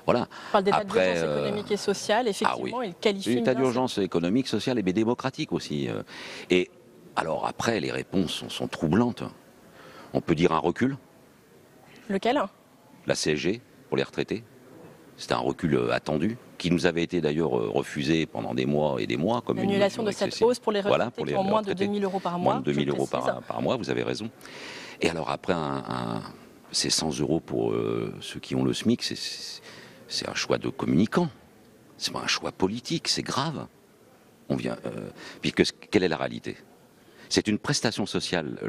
Voilà. On parle d'état d'urgence économique et sociale, effectivement, il qualifie... L'état d'urgence économique, sociale et démocratique aussi. Et alors après, les réponses sont troublantes. On peut dire un recul. Lequel? La CSG pour les retraités. C'était un recul attendu, qui nous avait été d'ailleurs refusé pendant des mois et des mois. L'annulation de cette hausse pour les retraités qui ont moins de 2 000 euros par mois. Moins de 2 000 euros par mois, vous avez raison. Et alors après, ces 100 euros pour ceux qui ont le SMIC, c'est un choix de communicant. C'est pas un choix politique, c'est grave. Puis quelle est la réalité? C'est une prestation sociale,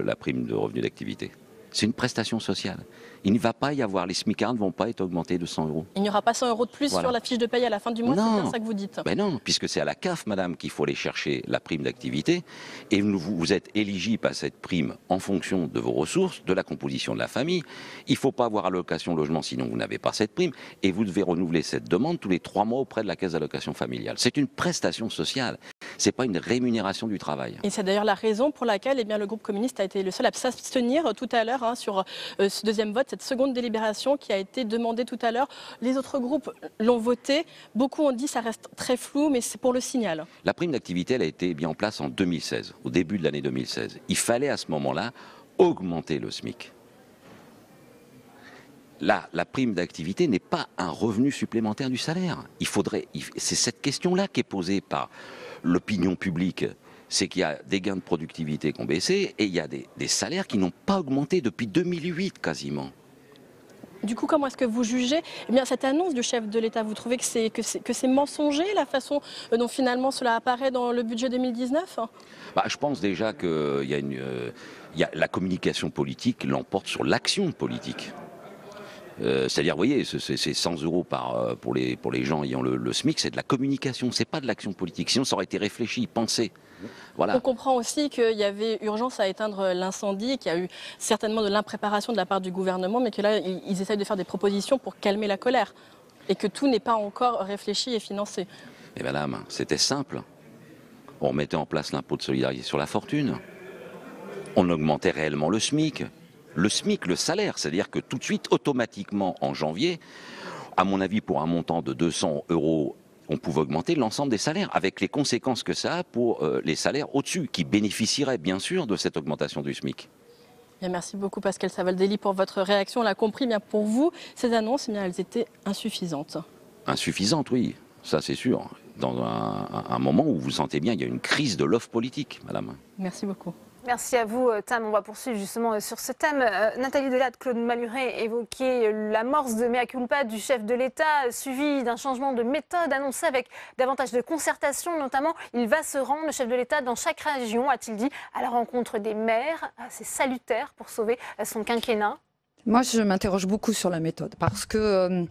la prime de revenu d'activité. C'est une prestation sociale. Il ne va pas y avoir, les smicards ne vont pas être augmentés de 100 euros. Il n'y aura pas 100 euros de plus sur la fiche de paye à la fin du mois, c'est bien ça que vous dites? Ben non, puisque c'est à la CAF, madame, qu'il faut aller chercher la prime d'activité. Et vous êtes éligible à cette prime en fonction de vos ressources, de la composition de la famille. Il ne faut pas avoir allocation logement, sinon vous n'avez pas cette prime. Et vous devez renouveler cette demande tous les 3 mois auprès de la caisse d'allocation familiale. C'est une prestation sociale. Ce n'est pas une rémunération du travail. Et c'est d'ailleurs la raison pour laquelle le groupe communiste a été le seul à s'abstenir tout à l'heure sur ce deuxième vote, cette seconde délibération qui a été demandée tout à l'heure. Les autres groupes l'ont voté. Beaucoup ont dit que ça reste très flou, mais c'est pour le signal. La prime d'activité, elle a été mise en place en 2016, au début de l'année 2016. Il fallait à ce moment-là augmenter le SMIC. Là, la prime d'activité n'est pas un revenu supplémentaire du salaire. C'est cette question-là qui est posée par l'opinion publique. C'est qu'il y a des gains de productivité qui ont baissé et il y a des salaires qui n'ont pas augmenté depuis 2008 quasiment. Du coup, comment est-ce que vous jugez cette annonce du chef de l'État? Vous trouvez que c'est mensonger la façon dont finalement cela apparaît dans le budget 2019? Je pense déjà que la communication politique l'emporte sur l'action politique. C'est-à-dire, vous voyez, c'est 100 euros pour les gens ayant le SMIC, c'est de la communication, c'est pas de l'action politique. Sinon, ça aurait été réfléchi, pensé. Voilà. On comprend aussi qu'il y avait urgence à éteindre l'incendie, qu'il y a eu certainement de l'impréparation de la part du gouvernement, mais que là, ils essayent de faire des propositions pour calmer la colère et que tout n'est pas encore réfléchi et financé. Et madame, c'était simple. On mettait en place l'impôt de solidarité sur la fortune. On augmentait réellement le SMIC. Le SMIC, le salaire, c'est-à-dire que tout de suite, automatiquement, en janvier, à mon avis, pour un montant de 200 euros on pouvait augmenter l'ensemble des salaires, avec les conséquences que ça a pour les salaires au-dessus, qui bénéficieraient bien sûr de cette augmentation du SMIC. Bien, merci beaucoup Pascal Savoldelli pour votre réaction. On l'a compris, bien pour vous, ces annonces, bien, elles étaient insuffisantes. Insuffisantes, oui, ça c'est sûr. Dans un moment où vous sentez bien qu'il y a une crise de l'offre politique, madame. Merci beaucoup. Merci à vous, Tam. On va poursuivre justement sur ce thème. Nathalie Delatte, Claude Maluret évoquait l'amorce de mea culpa du chef de l'État, suivi d'un changement de méthode annoncé avec davantage de concertation. Notamment, il va se rendre, le chef de l'État, dans chaque région, a-t-il dit, à la rencontre des maires. C'est salutaire pour sauver son quinquennat. Moi, je m'interroge beaucoup sur la méthode parce que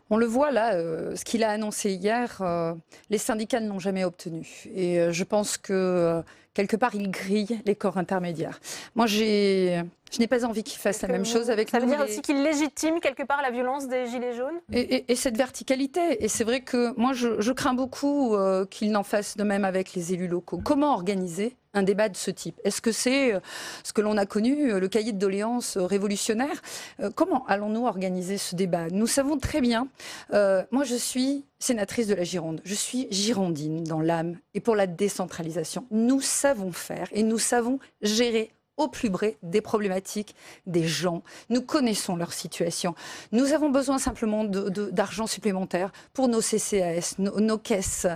on le voit là, ce qu'il a annoncé hier, les syndicats ne l'ont jamais obtenu. Et je pense que quelque part, il grille les corps intermédiaires. Moi, je n'ai pas envie qu'il fasse la même chose avec nous. Ça veut dire aussi qu'il légitime quelque part la violence des Gilets jaunes ? Et cette verticalité. Et c'est vrai que moi, je crains beaucoup qu'il n'en fasse de même avec les élus locaux. Comment organiser un débat de ce type? Est-ce que c'est ce que l'on a connu, le cahier de doléances révolutionnaire? Comment allons-nous organiser ce débat? Nous savons très bien, moi je suis sénatrice de la Gironde, je suis girondine dans l'âme et pour la décentralisation. Nous savons faire et nous savons gérer au plus près des problématiques des gens. Nous connaissons leur situation. Nous avons besoin simplement d'argent supplémentaire pour nos CCAS, nos caisses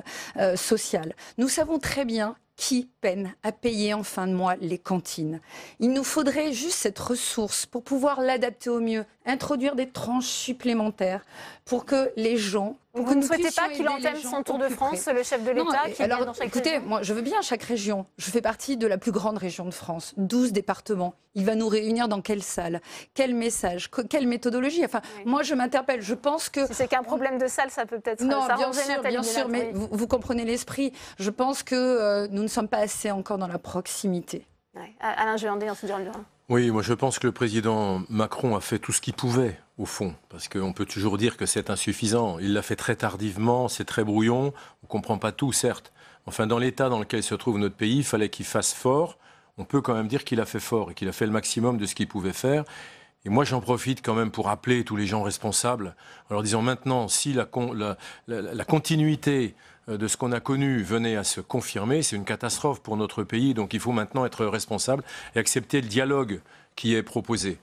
sociales. Nous savons très bien qui peine à payer en fin de mois les cantines. Il nous faudrait juste cette ressource pour pouvoir l'adapter au mieux, introduire des tranches supplémentaires pour que les gens... Vous ne souhaitez pas qu'il entame son tour de France, le chef de l'État, qui vient dans chaque écoutez, région? moi, je veux bien chaque région. Je fais partie de la plus grande région de France, 12 départements. Il va nous réunir dans quelle salle? Quel message? Quelle méthodologie? Enfin, moi, je m'interpelle. Je pense que... Si c'est qu'un problème de salle, ça peut peut-être s'arranger, Nathalie. Bien sûr, mais vous comprenez l'esprit. Je pense que nous ne sommes pas assez encore dans la proximité. Ouais. Alain Joyandet, ensuite Jérôme Durain. Oui, moi je pense que le président Macron a fait tout ce qu'il pouvait, au fond, parce qu'on peut toujours dire que c'est insuffisant. Il l'a fait très tardivement, c'est très brouillon, on ne comprend pas tout, certes. Enfin, dans l'état dans lequel se trouve notre pays, il fallait qu'il fasse fort. On peut quand même dire qu'il a fait fort et qu'il a fait le maximum de ce qu'il pouvait faire. Et moi, j'en profite quand même pour appeler tous les gens responsables, en leur disant maintenant, si la continuité de ce qu'on a connu venait à se confirmer, c'est une catastrophe pour notre pays. Donc il faut maintenant être responsable et accepter le dialogue qui est proposé.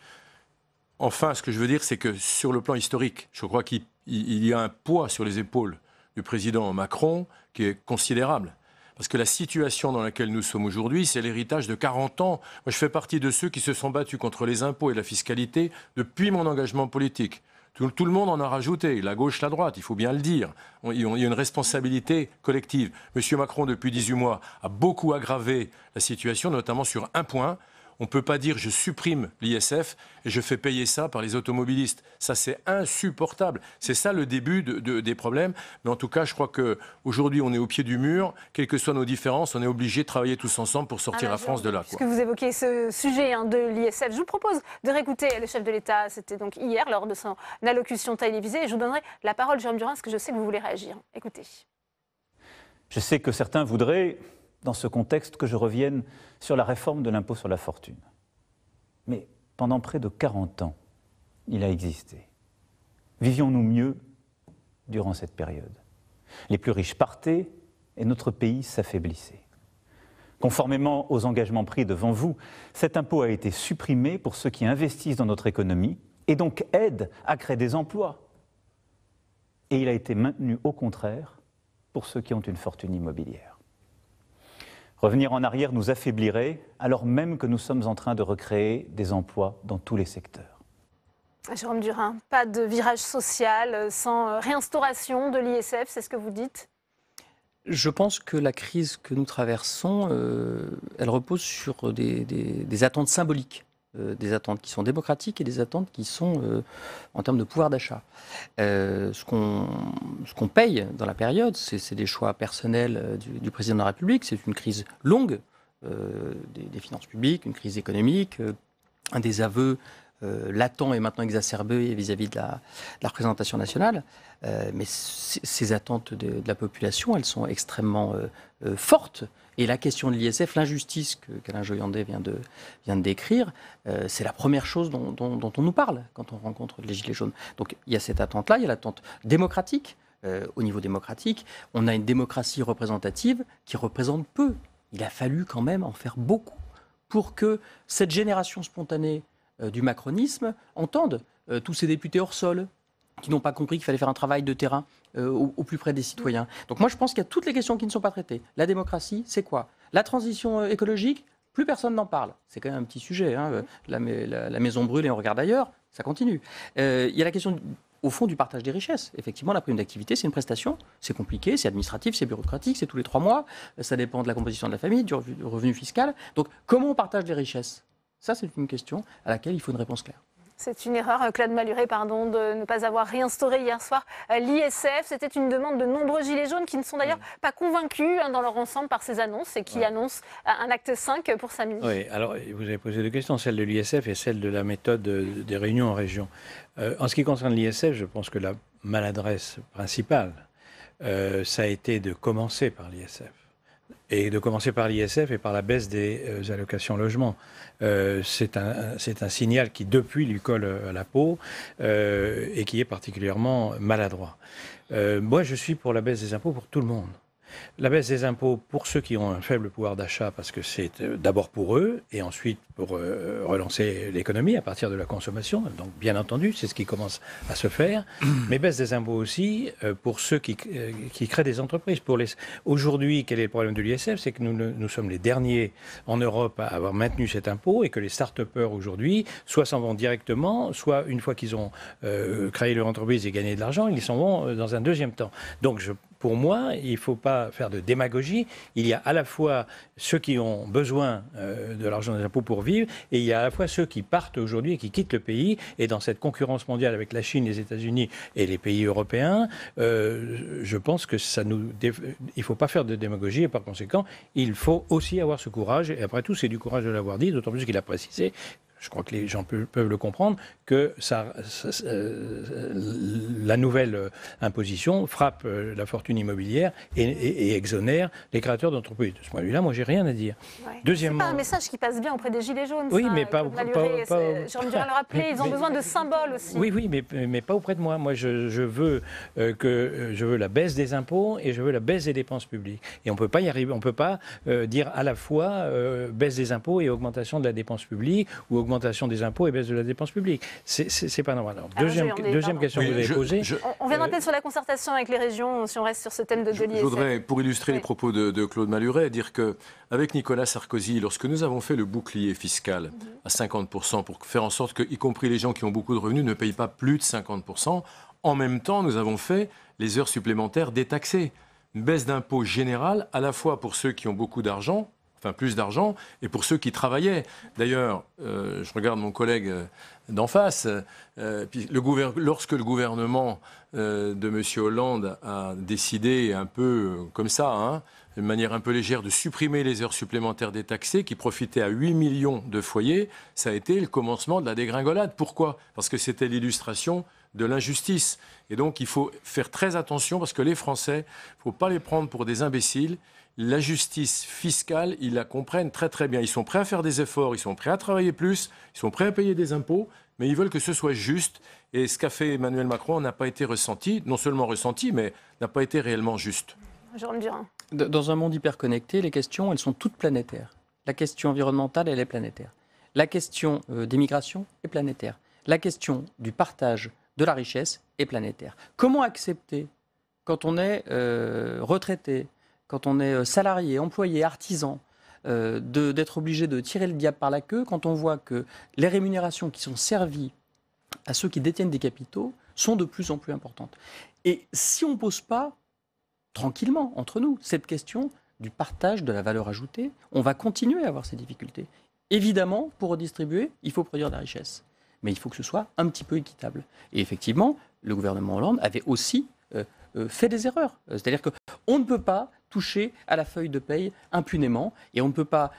Enfin, ce que je veux dire, c'est que sur le plan historique, je crois qu'il y a un poids sur les épaules du président Macron qui est considérable. Parce que la situation dans laquelle nous sommes aujourd'hui, c'est l'héritage de 40 ans. Moi, je fais partie de ceux qui se sont battus contre les impôts et la fiscalité depuis mon engagement politique. Tout le monde en a rajouté, la gauche, la droite, il faut bien le dire. Il y a une responsabilité collective. Monsieur Macron, depuis 18 mois, a beaucoup aggravé la situation, notamment sur un point. On ne peut pas dire je supprime l'ISF et je fais payer ça par les automobilistes. Ça, c'est insupportable. C'est ça le début des problèmes. Mais en tout cas, je crois qu'aujourd'hui, on est au pied du mur. Quelles que soient nos différences, on est obligé de travailler tous ensemble pour sortir la France de là. Puisque vous évoquez ce sujet de l'ISF, je vous propose de réécouter le chef de l'État. C'était donc hier, lors de son allocution télévisée. Et je vous donnerai la parole, Jérôme Durain, parce que je sais que vous voulez réagir. Écoutez. Je sais que certains voudraient, dans ce contexte, que je revienne sur la réforme de l'impôt sur la fortune. Mais pendant près de 40 ans, il a existé. Vivions-nous mieux durant cette période? Les plus riches partaient et notre pays s'affaiblissait. Conformément aux engagements pris devant vous, cet impôt a été supprimé pour ceux qui investissent dans notre économie et donc aident à créer des emplois. Et il a été maintenu au contraire pour ceux qui ont une fortune immobilière. Revenir en arrière nous affaiblirait, alors même que nous sommes en train de recréer des emplois dans tous les secteurs. Jérôme Durain, pas de virage social sans réinstauration de l'ISF, c'est ce que vous dites? Je pense que la crise que nous traversons, elle repose sur des attentes symboliques. Des attentes qui sont démocratiques et des attentes qui sont en termes de pouvoir d'achat. Ce qu'on paye dans la période, c'est des choix personnels du président de la République, c'est une crise longue des finances publiques, une crise économique, un des aveux latents et maintenant exacerbés vis-à-vis de la représentation nationale. Mais ces attentes de la population, elles sont extrêmement fortes. Et la question de l'ISF, l'injustice qu'Alain Joyandet vient de décrire, c'est la première chose dont on nous parle quand on rencontre les Gilets jaunes. Donc il y a cette attente-là, il y a l'attente démocratique au niveau démocratique, on a une démocratie représentative qui représente peu. Il a fallu quand même en faire beaucoup pour que cette génération spontanée du macronisme entende tous ces députés hors sol qui n'ont pas compris qu'il fallait faire un travail de terrain au plus près des citoyens. Donc moi, je pense qu'il y a toutes les questions qui ne sont pas traitées. La démocratie, c'est quoi? La transition écologique, plus personne n'en parle. C'est quand même un petit sujet. Hein. La maison brûle et on regarde ailleurs, ça continue. Il y a la question, au fond, du partage des richesses. Effectivement, la prime d'activité, c'est une prestation. C'est compliqué, c'est administratif, c'est bureaucratique, c'est tous les 3 mois. Ça dépend de la composition de la famille, du revenu fiscal. Donc, comment on partage les richesses? Ça, c'est une question à laquelle il faut une réponse claire. C'est une erreur, Claude Malhuret, pardon, de ne pas avoir réinstauré hier soir l'ISF. C'était une demande de nombreux gilets jaunes qui ne sont d'ailleurs pas convaincus dans leur ensemble par ces annonces et qui annoncent un acte 5 pour samedi. Oui, alors vous avez posé 2 questions, celle de l'ISF et celle de la méthode des réunions en région. En ce qui concerne l'ISF, je pense que la maladresse principale, ça a été de commencer par l'ISF. Et de commencer par l'ISF et par la baisse des allocations logement. C'est un signal qui, depuis, lui colle à la peau et qui est particulièrement maladroit. Moi, je suis pour la baisse des impôts pour tout le monde. La baisse des impôts pour ceux qui ont un faible pouvoir d'achat, parce que c'est d'abord pour eux, et ensuite pour relancer l'économie à partir de la consommation. Donc, bien entendu, c'est ce qui commence à se faire. Mais baisse des impôts aussi pour ceux qui créent des entreprises. Aujourd'hui, quel est le problème de l'ISF? C'est que nous sommes les derniers en Europe à avoir maintenu cet impôt et que les start-upers aujourd'hui, soit s'en vont directement, soit une fois qu'ils ont créé leur entreprise et gagné de l'argent, ils s'en vont dans un deuxième temps. Donc, pour moi, il ne faut pas faire de démagogie. Il y a à la fois ceux qui ont besoin de l'argent des impôts pour vivre, et il y a à la fois ceux qui partent aujourd'hui et qui quittent le pays. Et dans cette concurrence mondiale avec la Chine, les États-Unis et les pays européens, je pense que il ne faut pas faire de démagogie, et par conséquent, il faut aussi avoir ce courage. Et après tout, c'est du courage de l'avoir dit, d'autant plus qu'il a précisé, je crois que les gens peuvent le comprendre, que la nouvelle imposition frappe la fortune immobilière et exonère les créateurs d'entreprises. De ce point de vue-là, moi, j'ai rien à dire. Ouais. Deuxièmement, c'est pas un message qui passe bien auprès des Gilets jaunes. Oui, ça, mais pas. J'ai envie de le rappeler, ils ont besoin de symboles aussi. Oui, mais pas auprès de moi. Moi, je veux la baisse des impôts et je veux la baisse des dépenses publiques. Et on peut pas y arriver. On peut pas dire à la fois baisse des impôts et augmentation de la dépense publique, ou augmentation des impôts et baisse de la dépense publique. C'est pas normal. Alors, deuxième question que vous avez posée. On viendra peut-être sur la concertation avec les régions, si on reste sur ce thème de l'ISF. Je voudrais, pour illustrer les propos de Claude Malhuret, dire qu'avec Nicolas Sarkozy, lorsque nous avons fait le bouclier fiscal à 50%, pour faire en sorte que, y compris les gens qui ont beaucoup de revenus, ne payent pas plus de 50%, en même temps, nous avons fait les heures supplémentaires détaxées. Une baisse d'impôt générale, à la fois pour ceux qui ont beaucoup d'argent, enfin plus d'argent, et pour ceux qui travaillaient. D'ailleurs, je regarde mon collègue d'en face, lorsque le gouvernement de M. Hollande a décidé un peu comme ça, de manière un peu légère, de supprimer les heures supplémentaires détaxées qui profitaient à 8 millions de foyers, ça a été le commencement de la dégringolade. Pourquoi? Parce que c'était l'illustration de l'injustice. Et donc, il faut faire très attention parce que les Français, il ne faut pas les prendre pour des imbéciles. La justice fiscale, ils la comprennent très très bien. Ils sont prêts à faire des efforts, ils sont prêts à travailler plus, ils sont prêts à payer des impôts, mais ils veulent que ce soit juste. Et ce qu'a fait Emmanuel Macron n'a pas été ressenti, non seulement ressenti, mais n'a pas été réellement juste. Jérôme Durain. Dans un monde hyper connecté, les questions, elles sont toutes planétaires. La question environnementale, elle est planétaire. La question des migrations est planétaire. La question du partage de la richesse est planétaire. Comment accepter, quand on est retraité, quand on est salarié, employé, artisan, d'être obligé de tirer le diable par la queue, quand on voit que les rémunérations qui sont servies à ceux qui détiennent des capitaux sont de plus en plus importantes. Et si on ne pose pas, tranquillement, entre nous, cette question du partage de la valeur ajoutée, on va continuer à avoir ces difficultés. Évidemment, pour redistribuer, il faut produire de la richesse. Mais il faut que ce soit un petit peu équitable. Et effectivement, le gouvernement Hollande avait aussi fait des erreurs. C'est-à-dire qu'on ne peut pas toucher à la feuille de paye impunément, et on ne peut pas,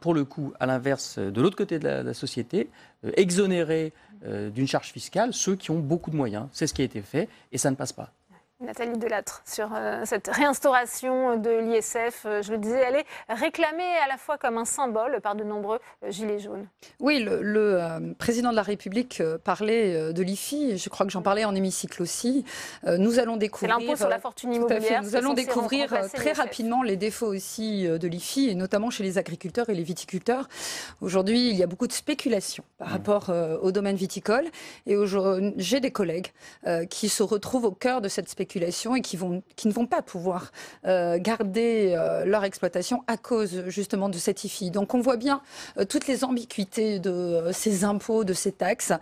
pour le coup, à l'inverse, de l'autre côté de la société, exonérer d'une charge fiscale ceux qui ont beaucoup de moyens. C'est ce qui a été fait, et ça ne passe pas. Nathalie Delattre, sur cette réinstauration de l'ISF, je le disais, elle est réclamée à la fois comme un symbole par de nombreux gilets jaunes. Oui, le président de la République parlait de l'IFI, je crois que j'en parlais en hémicycle aussi. Nous allons découvrir... C'est l'impôt sur la fortune immobilière. Nous allons découvrir très rapidement les défauts aussi de l'IFI, et notamment chez les agriculteurs et les viticulteurs. Aujourd'hui, il y a beaucoup de spéculation par rapport au domaine viticole, et j'ai des collègues qui se retrouvent au cœur de cette spéculation et qui ne vont pas pouvoir garder leur exploitation à cause justement de cette IFI. Donc on voit bien toutes les ambiguïtés de ces impôts, de ces taxes.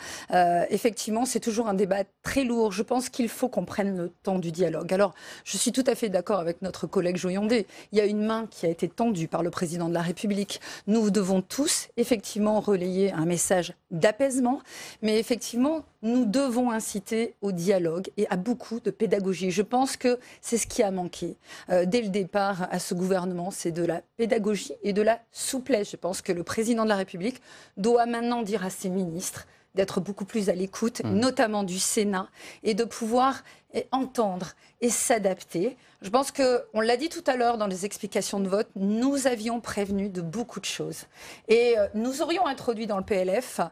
Effectivement, c'est toujours un débat très lourd. Je pense qu'il faut qu'on prenne le temps du dialogue. Alors, je suis tout à fait d'accord avec notre collègue Joyandet. Il y a une main qui a été tendue par le président de la République. Nous devons tous effectivement relayer un message d'apaisement, mais effectivement, nous devons inciter au dialogue et à beaucoup de pédagogie. Je pense que c'est ce qui a manqué dès le départ à ce gouvernement, c'est de la pédagogie et de la souplesse. Je pense que le président de la République doit maintenant dire à ses ministres d'être beaucoup plus à l'écoute, notamment du Sénat, et de pouvoir entendre et s'adapter. Je pense qu'on l'a dit tout à l'heure dans les explications de vote, nous avions prévenu de beaucoup de choses. Et nous aurions introduit dans le PLF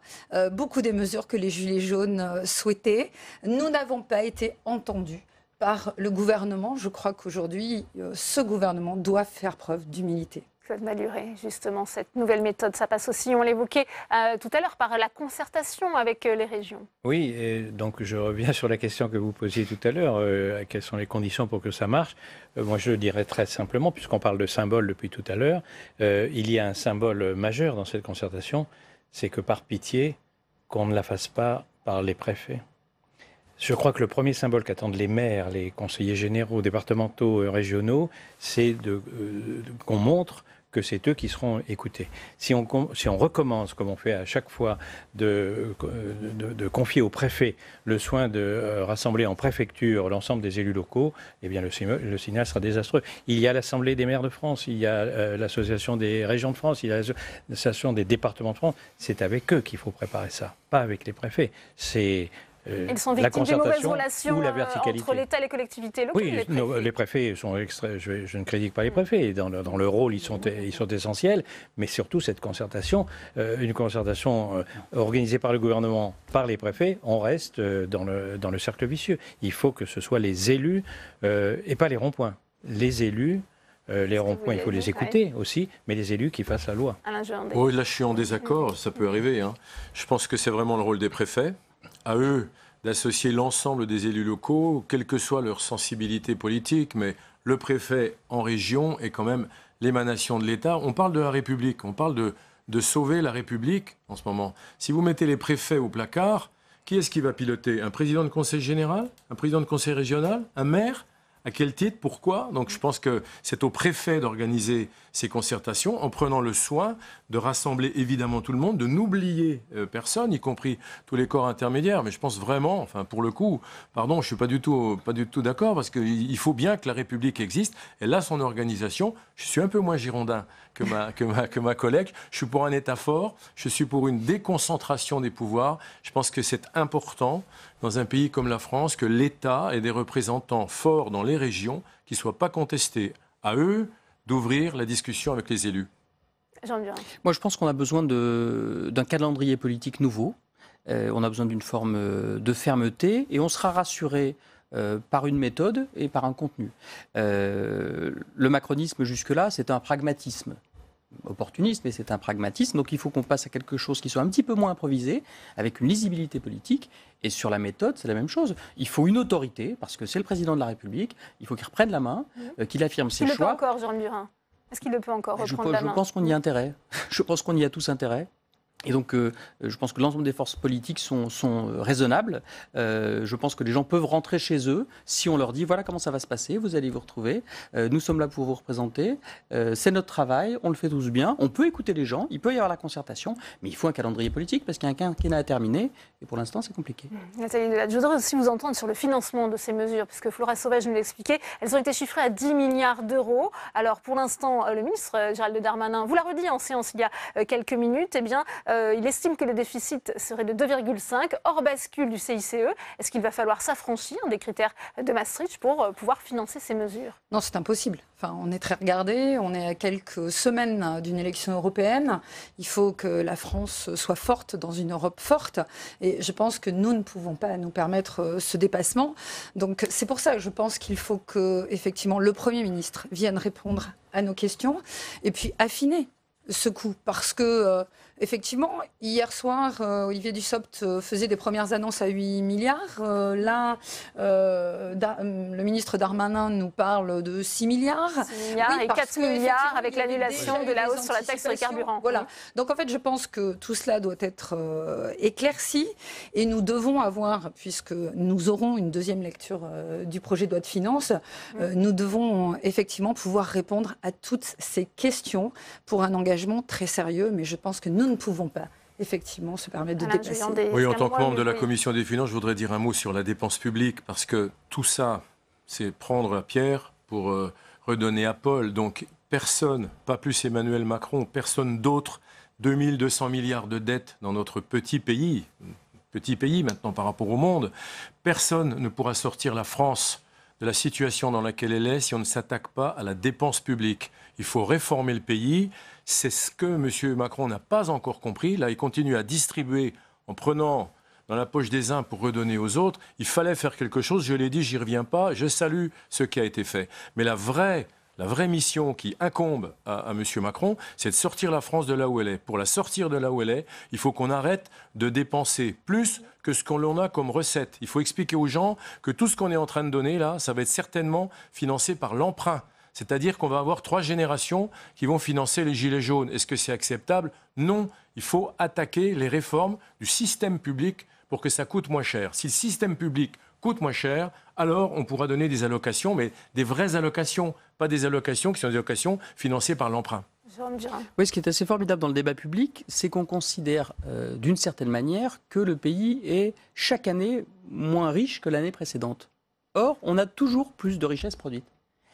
beaucoup des mesures que les Gilets jaunes souhaitaient. Nous n'avons pas été entendus par le gouvernement. Je crois qu'aujourd'hui, ce gouvernement doit faire preuve d'humilité. Claude Malhuret, justement, cette nouvelle méthode, ça passe aussi, on l'évoquait tout à l'heure, par la concertation avec les régions. Oui, et donc je reviens sur la question que vous posiez tout à l'heure, quelles sont les conditions pour que ça marche. Moi, je dirais très simplement, puisqu'on parle de symbole depuis tout à l'heure, il y a un symbole majeur dans cette concertation, c'est que par pitié, qu'on ne la fasse pas par les préfets. Je crois que le premier symbole qu'attendent les maires, les conseillers généraux, départementaux, régionaux, c'est qu'on montre que c'est eux qui seront écoutés. Si on recommence, comme on fait à chaque fois, de confier au préfet le soin de rassembler en préfecture l'ensemble des élus locaux, eh bien le signal sera désastreux. Il y a l'Assemblée des maires de France, il y a l'Association des régions de France, il y a l'Association des départements de France. C'est avec eux qu'il faut préparer ça, pas avec les préfets. C'est... Ils sont victimes des mauvaises relations entre l'État et les collectivités locales. Oui, les préfets sont je ne critique pas les préfets. Dans le rôle, ils sont essentiels. Mais surtout, cette concertation, une concertation organisée par le gouvernement, par les préfets, on reste dans le cercle vicieux. Il faut que ce soit les élus et pas les ronds-points. Les élus. Les ronds-points, il faut les écouter aussi, mais les élus qui fassent la loi. Oui, là, je suis en désaccord, ça peut arriver. Je pense que c'est vraiment le rôle des préfets. À eux d'associer l'ensemble des élus locaux, quelle que soit leur sensibilité politique, mais le préfet en région est quand même l'émanation de l'État. On parle de la République, on parle de sauver la République en ce moment. Si vous mettez les préfets au placard, qui est-ce qui va piloter? Un président de conseil général? Un président de conseil régional? Un maire? À quel titre? Pourquoi? Donc je pense que c'est au préfet d'organiser ces concertations en prenant le soin de rassembler évidemment tout le monde, de n'oublier personne, y compris tous les corps intermédiaires. Mais je pense vraiment, enfin pour le coup, pardon, je suis pas du tout d'accord parce qu'il faut bien que la République existe. Elle a son organisation. Je suis un peu moins girondin que ma collègue. Je suis pour un État fort. Je suis pour une déconcentration des pouvoirs. Je pense que c'est important dans un pays comme la France que l'État ait des représentants forts dans les régions qui ne soient pas contestés. À eux d'ouvrir la discussion avec les élus. Moi, je pense qu'on a besoin d'un calendrier politique nouveau. On a besoin d'une forme de fermeté et on sera rassuré par une méthode et par un contenu. Le macronisme, jusque-là, c'est un pragmatisme. Opportuniste, mais c'est un pragmatisme. Donc il faut qu'on passe à quelque chose qui soit un petit peu moins improvisé, avec une lisibilité politique. Et sur la méthode, c'est la même chose. Il faut une autorité, parce que c'est le président de la République. Il faut qu'il reprenne la main, qu'il affirme ses choix. Il le peut encore, Jean Burin. Est-ce qu'il le peut encore reprendre la main? Je pense qu'on y a intérêt. Je pense qu'on y a tous intérêt. Et donc, je pense que l'ensemble des forces politiques sont raisonnables. Je pense que les gens peuvent rentrer chez eux si on leur dit voilà comment ça va se passer, vous allez vous retrouver. Nous sommes là pour vous représenter. C'est notre travail, on le fait tous bien. On peut écouter les gens, il peut y avoir la concertation, mais il faut un calendrier politique parce qu'il y a un quinquennat à terminer. Et pour l'instant, c'est compliqué. Nathalie Delattre, je voudrais aussi vous entendre sur le financement de ces mesures, puisque Flora Sauvage nous l'expliquait. Elles ont été chiffrées à 10 milliards d'euros. Alors, pour l'instant, le ministre Gérald Darmanin vous l'a redit en séance il y a quelques minutes. Eh bien, Il estime que le déficit serait de 2,5 hors bascule du CICE. Est-ce qu'il va falloir s'affranchir des critères de Maastricht pour pouvoir financer ces mesures? Non, c'est impossible. Enfin, on est très regardé, on est à quelques semaines d'une élection européenne. Il faut que la France soit forte dans une Europe forte. Et je pense que nous ne pouvons pas nous permettre ce dépassement. Donc c'est pour ça que je pense qu'il faut que, effectivement, le Premier ministre vienne répondre à nos questions et puis affiner ce coup. Parce que, effectivement, hier soir, Olivier Dussopt faisait des premières annonces à 8 milliards. Là, le ministre Darmanin nous parle de 6 milliards. 6 milliards Oui, et 4 milliards avec l'annulation de la hausse sur la taxe sur les carburants. Voilà. Donc, en fait, je pense que tout cela doit être éclairci et nous devons avoir, puisque nous aurons une deuxième lecture du projet de loi de finances, nous devons effectivement pouvoir répondre à toutes ces questions pour un engagement très sérieux. Mais je pense que nous ne pouvons pas effectivement se permettre de dépasser. Oui, en tant que membre de la Commission des finances, je voudrais dire un mot sur la dépense publique, parce que tout ça, c'est prendre à Pierre pour redonner à Paul. Donc personne, pas plus Emmanuel Macron, personne d'autre, 2200 milliards de dettes dans notre petit pays maintenant par rapport au monde, personne ne pourra sortir la France de la situation dans laquelle elle est si on ne s'attaque pas à la dépense publique. Il faut réformer le pays. C'est ce que M. Macron n'a pas encore compris. Là, il continue à distribuer en prenant dans la poche des uns pour redonner aux autres. Il fallait faire quelque chose. Je l'ai dit, j'y reviens pas. Je salue ce qui a été fait. Mais la vraie mission qui incombe à M. Macron, c'est de sortir la France de là où elle est. Pour la sortir de là où elle est, il faut qu'on arrête de dépenser plus que ce qu'on a comme recette. Il faut expliquer aux gens que tout ce qu'on est en train de donner, là, ça va être certainement financé par l'emprunt. C'est-à-dire qu'on va avoir 3 générations qui vont financer les gilets jaunes. Est-ce que c'est acceptable? Non. Il faut attaquer les réformes du système public pour que ça coûte moins cher. Si le système public coûte moins cher, alors on pourra donner des allocations, mais des vraies allocations, pas des allocations qui sont des allocations financées par l'emprunt. Oui, ce qui est assez formidable dans le débat public, c'est qu'on considère d'une certaine manière que le pays est chaque année moins riche que l'année précédente. Or, on a toujours plus de richesses produites.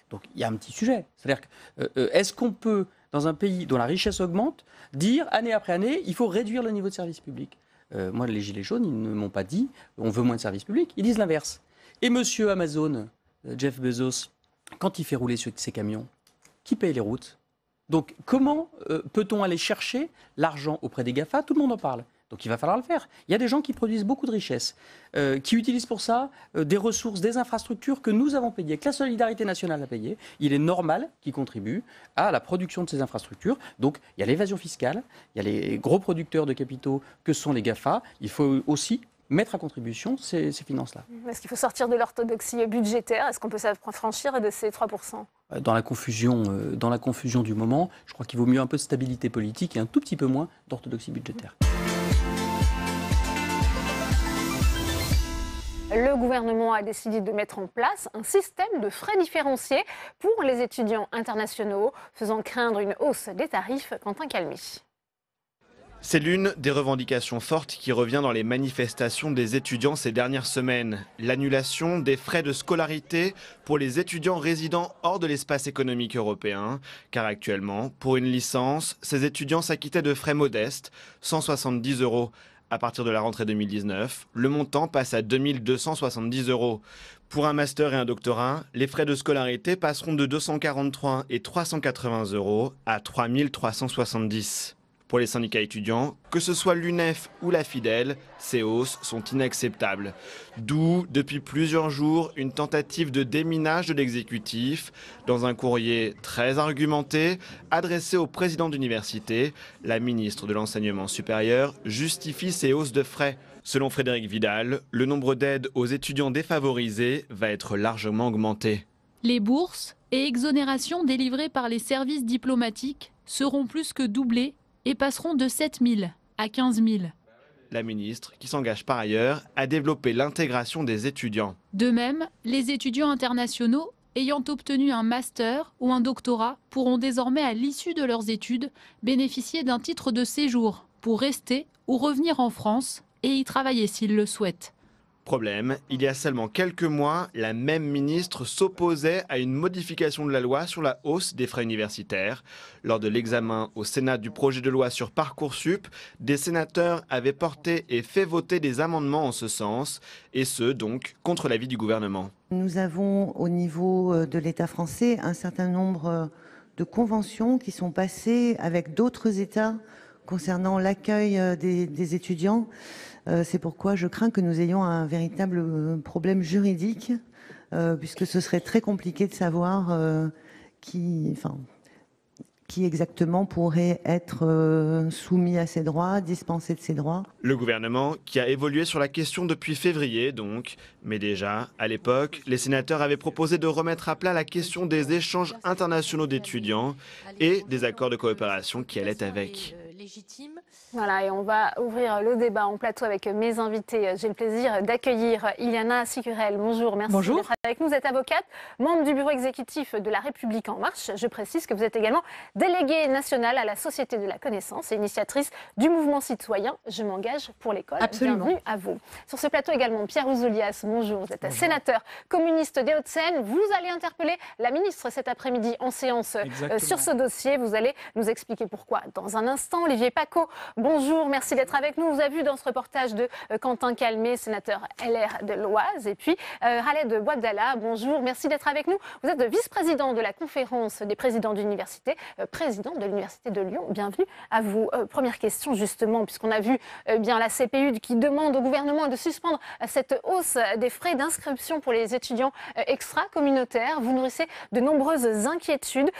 Donc il y a un petit sujet. C'est-à-dire que, est-ce qu'on peut, dans un pays dont la richesse augmente, dire année après année, il faut réduire le niveau de service public? Moi, les Gilets jaunes, ils ne m'ont pas dit on veut moins de services publics. Ils disent l'inverse. Et monsieur Amazon, Jeff Bezos, quand il fait rouler ses camions, qui paye les routes? Donc comment peut-on aller chercher l'argent auprès des GAFA? Tout le monde en parle. Donc il va falloir le faire. Il y a des gens qui produisent beaucoup de richesses, qui utilisent pour ça des ressources, des infrastructures que nous avons payées, que la solidarité nationale a payées. Il est normal qu'ils contribuent à la production de ces infrastructures. Donc il y a l'évasion fiscale, il y a les gros producteurs de capitaux que sont les GAFA. Il faut aussi mettre à contribution ces finances-là. Est-ce qu'il faut sortir de l'orthodoxie budgétaire? Est-ce qu'on peut s'affranchir de ces 3%? Dans la confusion du moment, je crois qu'il vaut mieux un peu de stabilité politique et un tout petit peu moins d'orthodoxie budgétaire. Le gouvernement a décidé de mettre en place un système de frais différenciés pour les étudiants internationaux, faisant craindre une hausse des tarifs. Quentin Calmy. C'est l'une des revendications fortes qui revient dans les manifestations des étudiants ces dernières semaines. L'annulation des frais de scolarité pour les étudiants résidant hors de l'espace économique européen. Car actuellement, pour une licence, ces étudiants s'acquittaient de frais modestes, 170 €. À partir de la rentrée 2019, le montant passe à 2270 €. Pour un master et un doctorat, les frais de scolarité passeront de 243 et 380 € à 3370. Pour les syndicats étudiants, que ce soit l'UNEF ou la Fidel, ces hausses sont inacceptables. D'où, depuis plusieurs jours, une tentative de déminage de l'exécutif. Dans un courrier très argumenté, adressé au président d'université, la ministre de l'Enseignement supérieur justifie ces hausses de frais. Selon Frédéric Vidal, le nombre d'aides aux étudiants défavorisés va être largement augmenté. Les bourses et exonérations délivrées par les services diplomatiques seront plus que doublées et passeront de 7 000 à 15 000. La ministre, qui s'engage par ailleurs à développer l'intégration des étudiants. De même, les étudiants internationaux ayant obtenu un master ou un doctorat pourront désormais, à l'issue de leurs études, bénéficier d'un titre de séjour pour rester ou revenir en France et y travailler s'ils le souhaitent. Problème, il y a seulement quelques mois, la même ministre s'opposait à une modification de la loi sur la hausse des frais universitaires. Lors de l'examen au Sénat du projet de loi sur Parcoursup, des sénateurs avaient porté et fait voter des amendements en ce sens, et ce, donc, contre l'avis du gouvernement. Nous avons, au niveau de l'État français, un certain nombre de conventions qui sont passées avec d'autres États concernant l'accueil des étudiants. C'est pourquoi je crains que nous ayons un véritable problème juridique, puisque ce serait très compliqué de savoir qui exactement pourrait être soumis à ces droits, dispensé de ces droits. Le gouvernement, qui a évolué sur la question depuis février donc, mais déjà, à l'époque, les sénateurs avaient proposé de remettre à plat la question des échanges internationaux d'étudiants et des accords de coopération qui allaient avec. Voilà, et on va ouvrir le débat en plateau avec mes invités. J'ai le plaisir d'accueillir Iliana Sicurel. Bonjour, merci d'être avec nous. Vous êtes avocate, membre du bureau exécutif de La République En Marche. Je précise que vous êtes également déléguée nationale à la Société de la Connaissance et initiatrice du mouvement citoyen Je m'engage pour l'école. Absolument. Bienvenue à vous. Sur ce plateau également, Pierre Ouzoulias. Bonjour, vous êtes sénateur communiste des Hauts-de-Seine. Vous allez interpeller la ministre cet après-midi en séance sur ce dossier. Vous allez nous expliquer pourquoi dans un instant. Olivier Paccaud, bonjour, merci d'être avec nous. On vous a vu dans ce reportage de Quentin Calmet, sénateur LR de l'Oise. Et puis Khaled Bouabdallah, bonjour, merci d'être avec nous. Vous êtes vice-président de la conférence des présidents d'université, président de l'Université de Lyon. Bienvenue à vous. Première question justement, puisqu'on a vu bien la CPU qui demande au gouvernement de suspendre cette hausse des frais d'inscription pour les étudiants extra-communautaires. Vous nourrissez de nombreuses inquiétudes.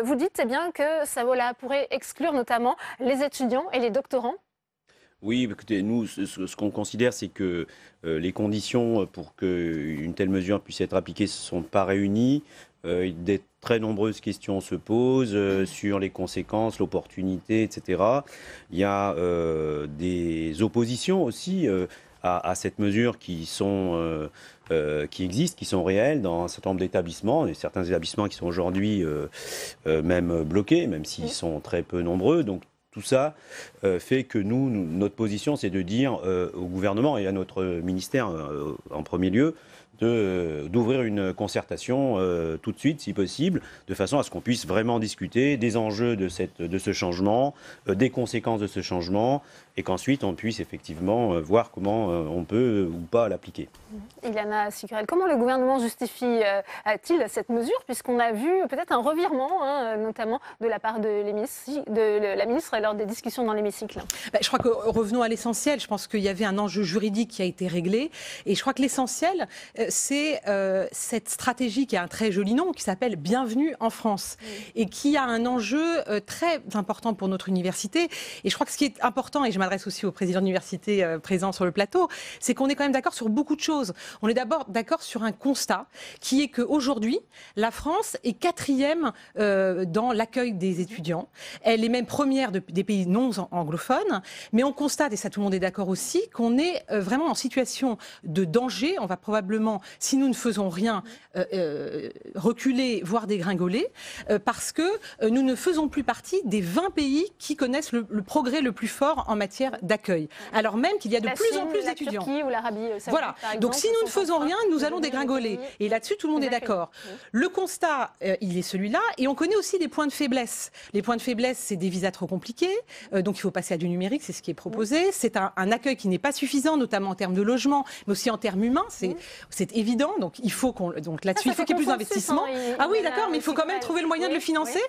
Vous dites bien que ça pourrait exclure notamment les étudiants et les doctorants? Oui, écoutez, nous, ce qu'on considère, c'est que les conditions pour qu'une telle mesure puisse être appliquée ne sont pas réunies. Des très nombreuses questions se posent sur les conséquences, l'opportunité, etc. Il y a des oppositions aussi à cette mesure qui existent, qui sont réelles dans un certain nombre d'établissements, et certains établissements qui sont aujourd'hui même bloqués, même s'ils sont très peu nombreux. Donc tout ça fait que notre position, c'est de dire au gouvernement et à notre ministère en premier lieu, d'ouvrir une concertation tout de suite, si possible, de façon à ce qu'on puisse vraiment discuter des enjeux de ce changement, des conséquences de ce changement, et qu'ensuite on puisse effectivement voir comment on peut ou pas l'appliquer. Iliana Sicurel, comment le gouvernement justifie-t-il cette mesure, puisqu'on a vu peut-être un revirement, notamment de la part de la ministre lors des discussions dans l'hémicycle? Je crois que revenons à l'essentiel. Je pense qu'il y avait un enjeu juridique qui a été réglé, et je crois que l'essentiel, c'est cette stratégie qui a un très joli nom, qui s'appelle Bienvenue en France, et qui a un enjeu très important pour notre université. Et je crois que ce qui est important, et je m'adresse aussi au président d'université présent sur le plateau, c'est qu'on est quand même d'accord sur beaucoup de choses. On est d'abord d'accord sur un constat, qui est qu'aujourd'hui, la France est 4e dans l'accueil des étudiants. Elle est même première des pays non anglophones, mais on constate, et ça tout le monde est d'accord aussi, qu'on est vraiment en situation de danger. On va probablement, si nous ne faisons rien, reculer, voire dégringoler, parce que nous ne faisons plus partie des 20 pays qui connaissent le progrès le plus fort en matière d'accueil, alors même qu'il y a de plus en plus d'étudiants. La Turquie ou l'Arabie Saoudite, voilà. par exemple, donc si nous ne faisons rien, nous allons dégringoler. Et là-dessus, tout le monde est d'accord. Le constat, il est celui-là, et on connaît aussi des points de faiblesse. Les points de faiblesse, c'est des visas trop compliqués, donc il faut passer à du numérique, c'est ce qui est proposé. C'est un accueil qui n'est pas suffisant, notamment en termes de logement, mais aussi en termes humains. C'est évident. Donc il faut donc là-dessus, il faut qu'il y ait plus d'investissement. Ah oui, d'accord, mais il faut quand même trouver le moyen de le financer.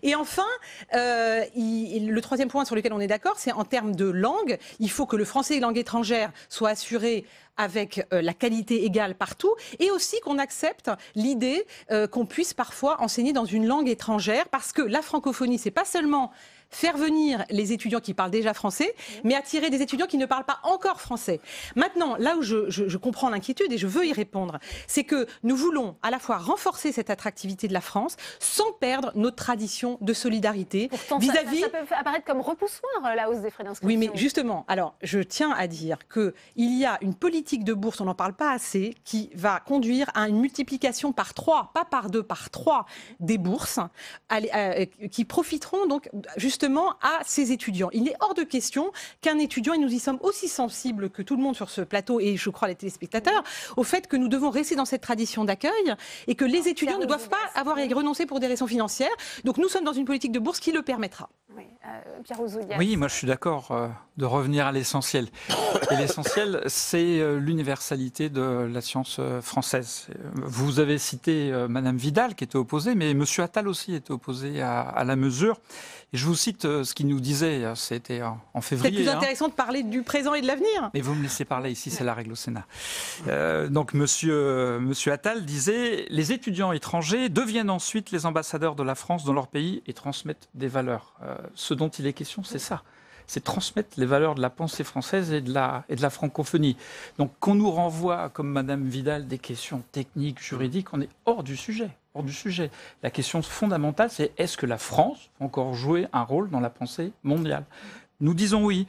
Et enfin, le troisième point sur lequel on est d'accord, c'est en termes de langue. Il faut que le français et langue étrangère soient assurés avec la qualité égale partout, et aussi qu'on accepte l'idée qu'on puisse parfois enseigner dans une langue étrangère, parce que la francophonie, c'est pas seulement faire venir les étudiants qui parlent déjà français, mais attirer des étudiants qui ne parlent pas encore français. Maintenant, là où je comprends l'inquiétude et je veux y répondre, c'est que nous voulons à la fois renforcer cette attractivité de la France sans perdre notre tradition de solidarité vis-à-vis... Ça peut apparaître comme repoussoir, la hausse des frais d'inscription. Oui, mais justement, alors je tiens à dire qu'il y a une politique politique de bourse, on n'en parle pas assez, qui va conduire à une multiplication par 3, pas par 2, par 3 des bourses, qui profiteront donc justement à ces étudiants. Il est hors de question qu'un étudiant, et nous y sommes aussi sensibles que tout le monde sur ce plateau, et je crois les téléspectateurs, au fait que nous devons rester dans cette tradition d'accueil et que les étudiants ne doivent pas avoir à y renoncer pour des raisons financières. Donc nous sommes dans une politique de bourse qui le permettra. Oui, Pierre Ouzoulias. Oui, moi je suis d'accord de revenir à l'essentiel. Et l'essentiel, c'est l'universalité de la science française. Vous avez cité Madame Vidal qui était opposée, mais Monsieur Attal aussi était opposé à la mesure. Et je vous cite ce qu'il nous disait, c'était en février. C'est plus intéressant de parler du présent et de l'avenir. Mais vous me laissez parler ici, c'est la règle au Sénat. Donc Monsieur Attal disait « Les étudiants étrangers deviennent ensuite les ambassadeurs de la France dans leur pays et transmettent des valeurs. » Ce dont il est question, c'est ça. C'est transmettre les valeurs de la pensée française et de la francophonie. Donc qu'on nous renvoie, comme Madame Vidal, des questions techniques, juridiques, on est hors du sujet. Hors du sujet. La question fondamentale, c'est est-ce que la France peut encore jouer un rôle dans la pensée mondiale ? Nous disons oui.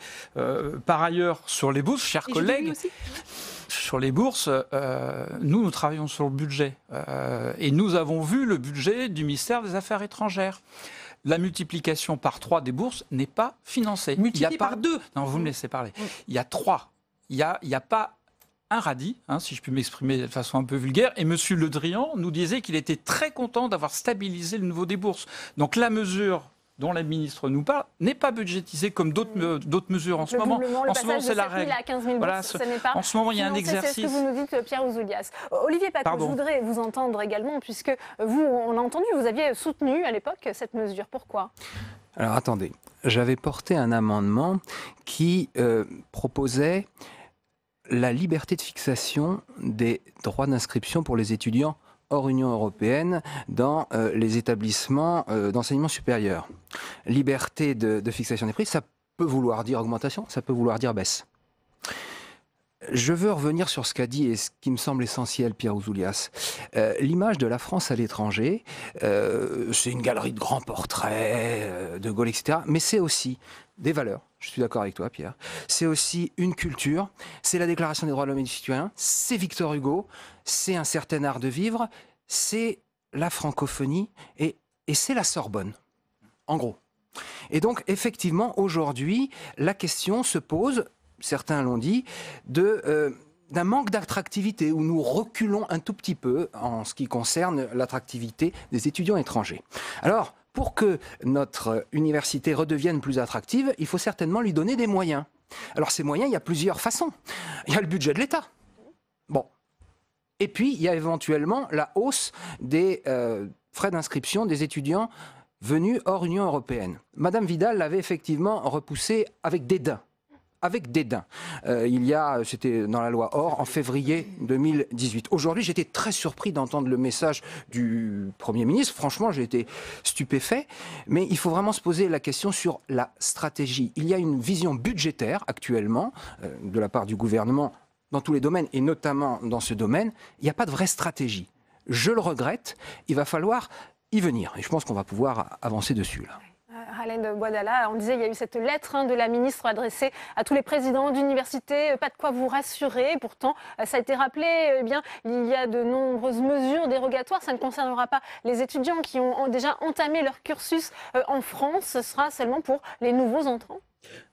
Par ailleurs, sur les bourses, chers collègues, sur les bourses, nous travaillons sur le budget. Et nous avons vu le budget du ministère des Affaires étrangères. La multiplication par 3 des bourses n'est pas financée. Multiplié par 2. Non, vous me laissez parler. Il y a 3. Il n'y a pas un radis, si je puis m'exprimer de façon un peu vulgaire. Et M. Le Drian nous disait qu'il était très content d'avoir stabilisé le niveau des bourses. Donc la mesure dont la ministre nous parle n'est pas budgétisée comme d'autres mesures en ce moment. En ce moment, c'est la règle. À 15 000 voilà, bourses, ça n'est pas en ce moment, il y a un exercice. C'est ce que vous nous dites, Pierre Ouzoulias. Olivier Paccaud, je voudrais vous entendre également, puisque vous, on a entendu, vous aviez soutenu à l'époque cette mesure. Pourquoi ? Alors attendez, j'avais porté un amendement qui proposait la liberté de fixation des droits d'inscription pour les étudiants hors Union européenne dans les établissements d'enseignement supérieur. Liberté de fixation des prix, ça peut vouloir dire augmentation, ça peut vouloir dire baisse. Je veux revenir sur ce qu'a dit et ce qui me semble essentiel, Pierre Ouzoulias. L'image de la France à l'étranger, c'est une galerie de grands portraits, de Gaulle, etc. Mais c'est aussi des valeurs. Je suis d'accord avec toi, Pierre. C'est aussi une culture, c'est la Déclaration des droits de l'homme et du citoyen, c'est Victor Hugo, c'est un certain art de vivre, c'est la francophonie et c'est la Sorbonne, en gros. Et donc, effectivement, aujourd'hui, la question se pose, certains l'ont dit, d'un manque d'attractivité, où nous reculons un tout petit peu en ce qui concerne l'attractivité des étudiants étrangers. Alors, pour que notre université redevienne plus attractive, il faut certainement lui donner des moyens. Alors ces moyens, il y a plusieurs façons. Il y a le budget de l'État. Bon. Et puis, il y a éventuellement la hausse des frais d'inscription des étudiants venus hors Union européenne. Madame Vidal l'avait effectivement repoussé avec dédain. Avec dédain. C'était dans la loi OR en février 2018. Aujourd'hui, j'étais très surpris d'entendre le message du Premier ministre. Franchement, j'ai été stupéfait. Mais il faut vraiment se poser la question sur la stratégie. Il y a une vision budgétaire actuellement de la part du gouvernement dans tous les domaines et notamment dans ce domaine. Il n'y a pas de vraie stratégie. Je le regrette. Il va falloir y venir. Et je pense qu'on va pouvoir avancer dessus là. Hélène Boidala, on disait il y a eu cette lettre de la ministre adressée à tous les présidents d'université, pas de quoi vous rassurer. Pourtant, ça a été rappelé, il y a de nombreuses mesures dérogatoires. Ça ne concernera pas les étudiants qui ont déjà entamé leur cursus en France. Ce sera seulement pour les nouveaux entrants.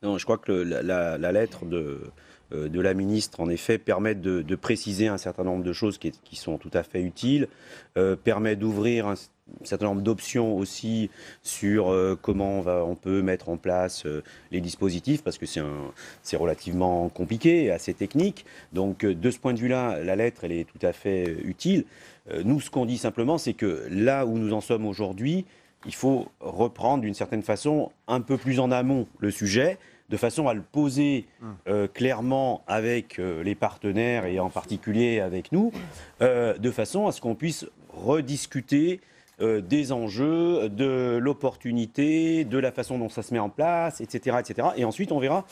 Non, je crois que la lettre de la ministre, en effet, permet de préciser un certain nombre de choses qui sont tout à fait utiles, permet d'ouvrir un certain nombre d'options aussi sur comment on peut mettre en place les dispositifs, parce que c'est relativement compliqué et assez technique. Donc, de ce point de vue-là, la lettre, elle est tout à fait utile. Nous, ce qu'on dit simplement, c'est que là où nous en sommes aujourd'hui, il faut reprendre d'une certaine façon un peu plus en amont le sujet, de façon à le poser clairement avec les partenaires et en particulier avec nous, de façon à ce qu'on puisse rediscuter des enjeux, de l'opportunité, de la façon dont ça se met en place, etc., etc. Et ensuite, on verra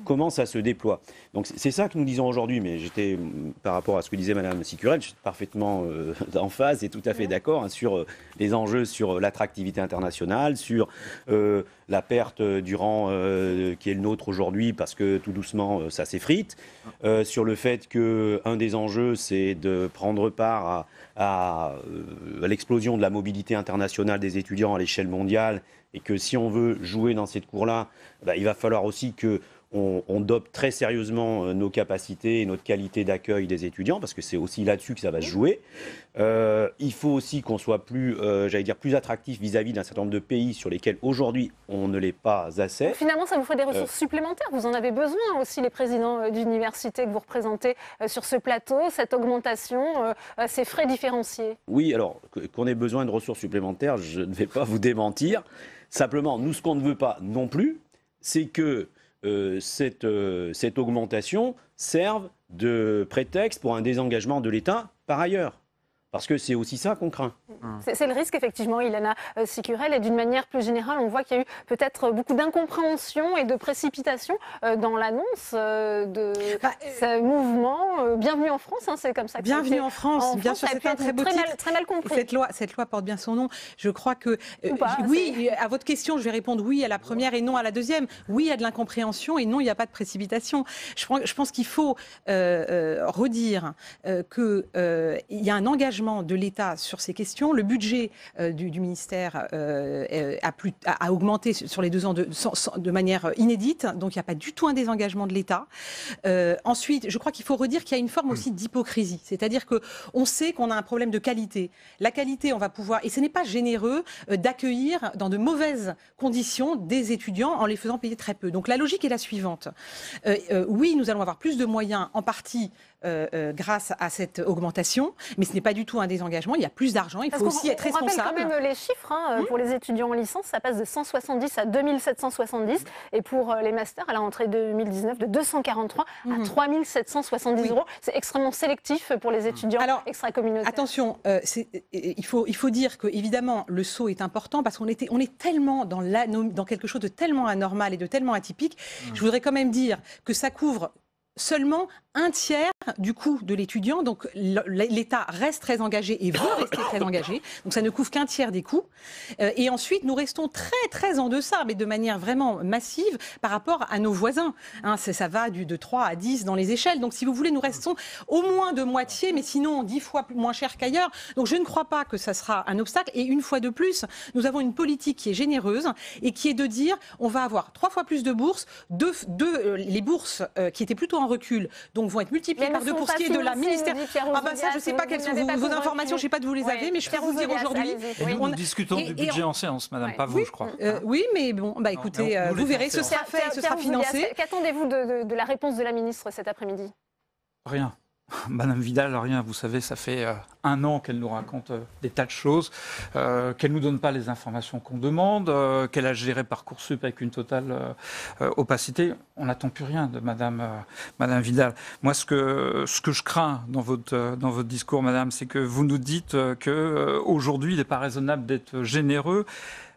comment ça se déploie. Donc c'est ça que nous disons aujourd'hui, mais j'étais, par rapport à ce que disait Madame Sicurel, je suis parfaitement en phase et tout à fait d'accord sur les enjeux, sur l'attractivité internationale, sur la perte du rang qui est le nôtre aujourd'hui, parce que tout doucement ça s'effrite, sur le fait qu'un des enjeux c'est de prendre part à l'explosion de la mobilité internationale des étudiants à l'échelle mondiale, et que si on veut jouer dans cette cour-là, il va falloir aussi qu'on dope très sérieusement nos capacités et notre qualité d'accueil des étudiants, parce que c'est aussi là-dessus que ça va se jouer. Il faut aussi qu'on soit plus, plus attractif vis-à-vis d'un certain nombre de pays sur lesquels aujourd'hui on ne l'est pas assez. Donc finalement, ça vous ferait des ressources supplémentaires. Vous en avez besoin aussi, les présidents d'université que vous représentez sur ce plateau, cette augmentation, ces frais différenciés. Oui, alors qu'on ait besoin de ressources supplémentaires, je ne vais pas vous démentir. Simplement, nous, ce qu'on ne veut pas non plus, c'est que cette augmentation serve de prétexte pour un désengagement de l'État par ailleurs. Parce que c'est aussi ça qu'on craint. C'est le risque, effectivement, Ilana Sicurel. Et d'une manière plus générale, on voit qu'il y a eu peut-être beaucoup d'incompréhension et de précipitation dans l'annonce de ce mouvement. Bienvenue en France, hein, c'est comme ça. Bienvenue en France, bien sûr, c'est un très beau titre. Très mal compris. Cette loi porte bien son nom. Je crois que, oui, à votre question, je vais répondre oui à la première et non à la deuxième. Oui, il y a de l'incompréhension et non, il n'y a pas de précipitation. Je pense qu'il faut redire qu'il y a un engagement de l'État sur ces questions. Le budget du ministère a augmenté sur les 2 ans de manière inédite, donc il n'y a pas du tout un désengagement de l'État. Ensuite, je crois qu'il faut redire qu'il y a une forme aussi d'hypocrisie, c'est-à-dire qu'on sait qu'on a un problème de qualité. La qualité, on va pouvoir, et ce n'est pas généreux d'accueillir dans de mauvaises conditions des étudiants en les faisant payer très peu. Donc la logique est la suivante. Oui, nous allons avoir plus de moyens, en partie grâce à cette augmentation, mais ce n'est pas du tout un désengagement, il y a plus d'argent, il faut aussi être responsable. On rappelle quand même les chiffres, hein, pour les étudiants en licence, ça passe de 170 à 2770, et pour les masters, à la rentrée 2019, de 243 à 3770 euros. C'est extrêmement sélectif pour les étudiants extracommunautaires. Attention, il faut dire que évidemment le saut est important, parce qu'on est tellement dans quelque chose de tellement anormal et de tellement atypique. Je voudrais quand même dire que ça couvre seulement un tiers du coût de l'étudiant, donc l'État reste très engagé et veut rester très engagé, donc ça ne couvre qu'un tiers des coûts. Et ensuite, nous restons très en deçà, mais de manière vraiment massive par rapport à nos voisins. Hein, ça va de 3 à 10 dans les échelles, donc si vous voulez, nous restons au moins de moitié, mais sinon 10 fois moins cher qu'ailleurs. Donc je ne crois pas que ça sera un obstacle. Et une fois de plus, nous avons une politique qui est généreuse et qui est de dire on va avoir 3 fois plus de bourses, les bourses qui étaient plutôt en recul, donc vont être multipliées par 2 pour ce qui est de la ministère. Ah ben ça, je ne sais pas quelles sont vos informations, je ne sais pas d'où vous les avez, mais je peux vous dire aujourd'hui. Nous discutons du budget en séance, madame, pas vous, je crois. Oui, mais bon, écoutez, vous verrez, ce sera fait, ce sera financé. Qu'attendez-vous de la réponse de la ministre cet après-midi ? Rien. Madame Vidal, rien, vous savez, ça fait 1 an qu'elle nous raconte des tas de choses, qu'elle ne nous donne pas les informations qu'on demande, qu'elle a géré Parcoursup avec une totale opacité. On n'attend plus rien de Madame Vidal. Moi, ce que je crains dans votre discours, Madame, c'est que vous nous dites qu'aujourd'hui, il n'est pas raisonnable d'être généreux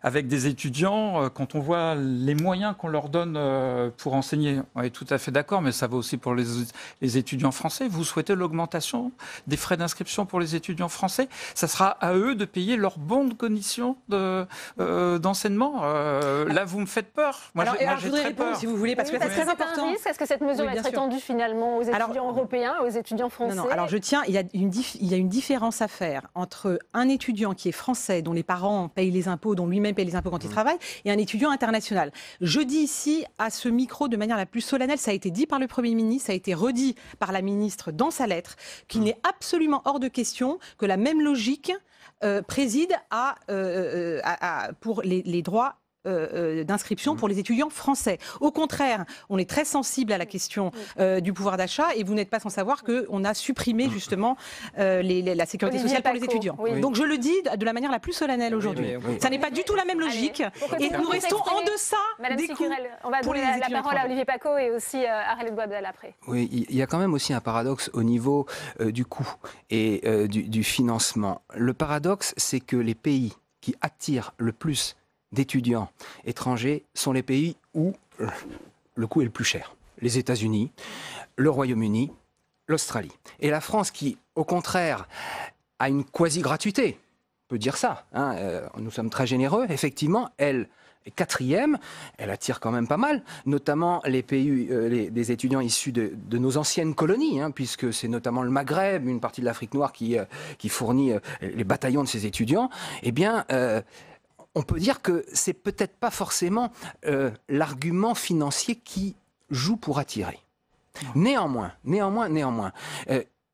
avec des étudiants, quand on voit les moyens qu'on leur donne pour enseigner. On est tout à fait d'accord, mais ça vaut aussi pour les étudiants français. Vous souhaitez l'augmentation des frais d'inscription pour les étudiants français ? Ça sera à eux de payer leurs bonnes conditions d'enseignement. Là, vous me faites peur. Moi, je voudrais répondre, peur. Si vous voulez, parce que c'est très important. Est-ce que cette mesure va être étendue finalement aux étudiants européens, aux étudiants français ? Non, alors je tiens, il y a une différence à faire entre un étudiant qui est français, dont les parents payent les impôts, dont lui-même paye les impôts quand il travaille, et un étudiant international. Je dis ici, à ce micro, de manière la plus solennelle, ça a été dit par le Premier ministre, ça a été redit par la ministre dans sa lettre, qu'il n'est absolument hors de question que la même logique préside pour les droits d'inscription pour les étudiants français. Au contraire, on est très sensible à la question du pouvoir d'achat, et vous n'êtes pas sans savoir qu'on a supprimé justement la sécurité sociale pour les étudiants. Oui. Donc je le dis de la manière la plus solennelle aujourd'hui. Ça n'est pas du tout la même logique, et nous restons en deçà des coûts. On va donner la parole à Olivier Paccaud et aussi à Arlette Boisdel après. Oui, il y a quand même aussi un paradoxe au niveau du coût et du financement. Le paradoxe, c'est que les pays qui attirent le plus d'étudiants étrangers sont les pays où le coût est le plus cher. Les États-Unis, le Royaume-Uni, l'Australie. Et la France qui, au contraire, a une quasi-gratuité, on peut dire ça, hein, nous sommes très généreux, effectivement, elle est 4e, elle attire quand même pas mal, notamment les pays, des étudiants issus de nos anciennes colonies, hein, puisque c'est notamment le Maghreb, une partie de l'Afrique noire qui fournit les bataillons de ces étudiants. Eh bien, on peut dire que c'est peut-être pas forcément l'argument financier qui joue pour attirer. Néanmoins,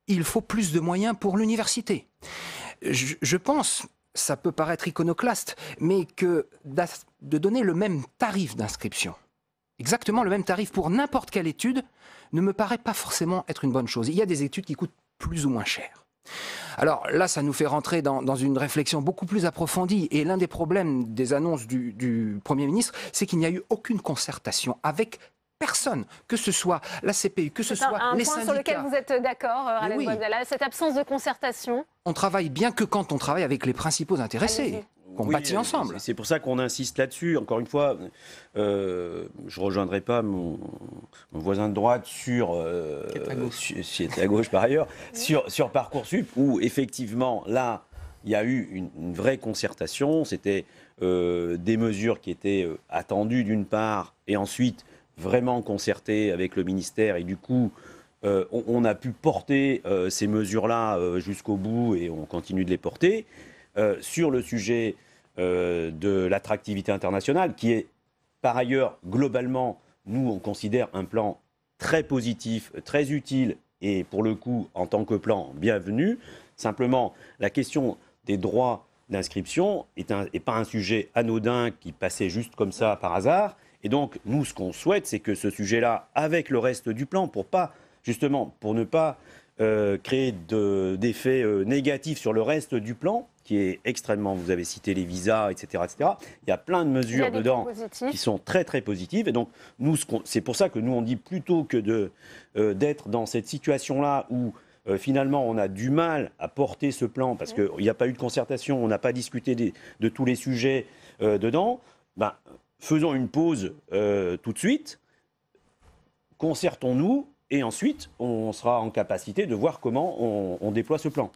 il faut plus de moyens pour l'université. Je pense, ça peut paraître iconoclaste, mais que de donner le même tarif d'inscription, exactement le même tarif pour n'importe quelle étude, ne me paraît pas forcément être une bonne chose. Il y a des études qui coûtent plus ou moins cher. Alors là, ça nous fait rentrer dans une réflexion beaucoup plus approfondie. Et l'un des problèmes des annonces du Premier ministre, c'est qu'il n'y a eu aucune concertation avec personne, que ce soit la CPU, que ce soit les syndicats. Un point sur lequel vous êtes d'accord, Ralen Bouabdallah, cette absence de concertation. On travaille bien que quand on travaille avec les principaux intéressés, qu'on bâtit ensemble. C'est pour ça qu'on insiste là-dessus. Encore une fois, je ne rejoindrai pas mon voisin de droite sur, qui était à gauche par ailleurs, sur Parcoursup, où effectivement, là, il y a eu une vraie concertation. C'était des mesures qui étaient attendues d'une part, et ensuite vraiment concertées avec le ministère. Et du coup, on a pu porter ces mesures-là jusqu'au bout et on continue de les porter. Sur le sujet de l'attractivité internationale, qui est par ailleurs, globalement, nous, on considère un plan très positif, très utile et pour le coup, en tant que plan, bienvenu. Simplement, la question des droits d'inscription est pas un sujet anodin qui passait juste comme ça par hasard. Et donc, nous, ce qu'on souhaite, c'est que ce sujet-là, avec le reste du plan, pour ne pas créer d'effets négatifs sur le reste du plan, qui est extrêmement, vous avez cité les visas, etc., etc. Il y a plein de mesures dedans qui sont très, très positives. Et donc, nous, c'est pour ça que nous, on dit plutôt que d'être dans cette situation-là où finalement, on a du mal à porter ce plan parce qu'il n'y a pas eu de concertation, on n'a pas discuté de tous les sujets dedans, faisons une pause tout de suite, concertons-nous et ensuite, on sera en capacité de voir comment on déploie ce plan.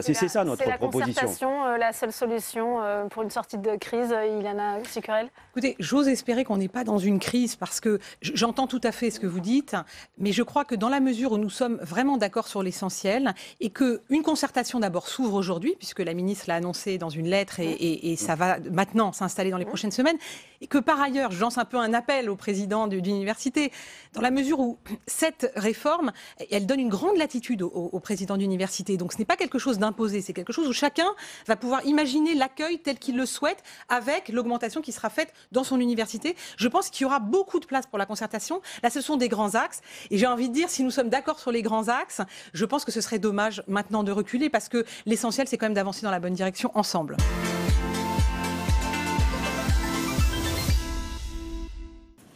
C'est ça notre proposition. C'est la concertation, la seule solution pour une sortie de crise, Ilana Sicurel ? Écoutez, j'ose espérer qu'on n'est pas dans une crise parce que j'entends tout à fait ce que vous dites, mais je crois que dans la mesure où nous sommes vraiment d'accord sur l'essentiel et qu'une concertation d'abord s'ouvre aujourd'hui, puisque la ministre l'a annoncé dans une lettre et ça va maintenant s'installer dans les prochaines semaines, et que par ailleurs, je lance un peu un appel au président d'université, dans la mesure où cette réforme, elle donne une grande latitude au président d'université. Donc ce n'est pas quelque chose d'imposé, c'est quelque chose où chacun va pouvoir imaginer l'accueil tel qu'il le souhaite avec l'augmentation qui sera faite dans son université. Je pense qu'il y aura beaucoup de place pour la concertation. Là, ce sont des grands axes. Et j'ai envie de dire, si nous sommes d'accord sur les grands axes, je pense que ce serait dommage maintenant de reculer parce que l'essentiel, c'est quand même d'avancer dans la bonne direction ensemble.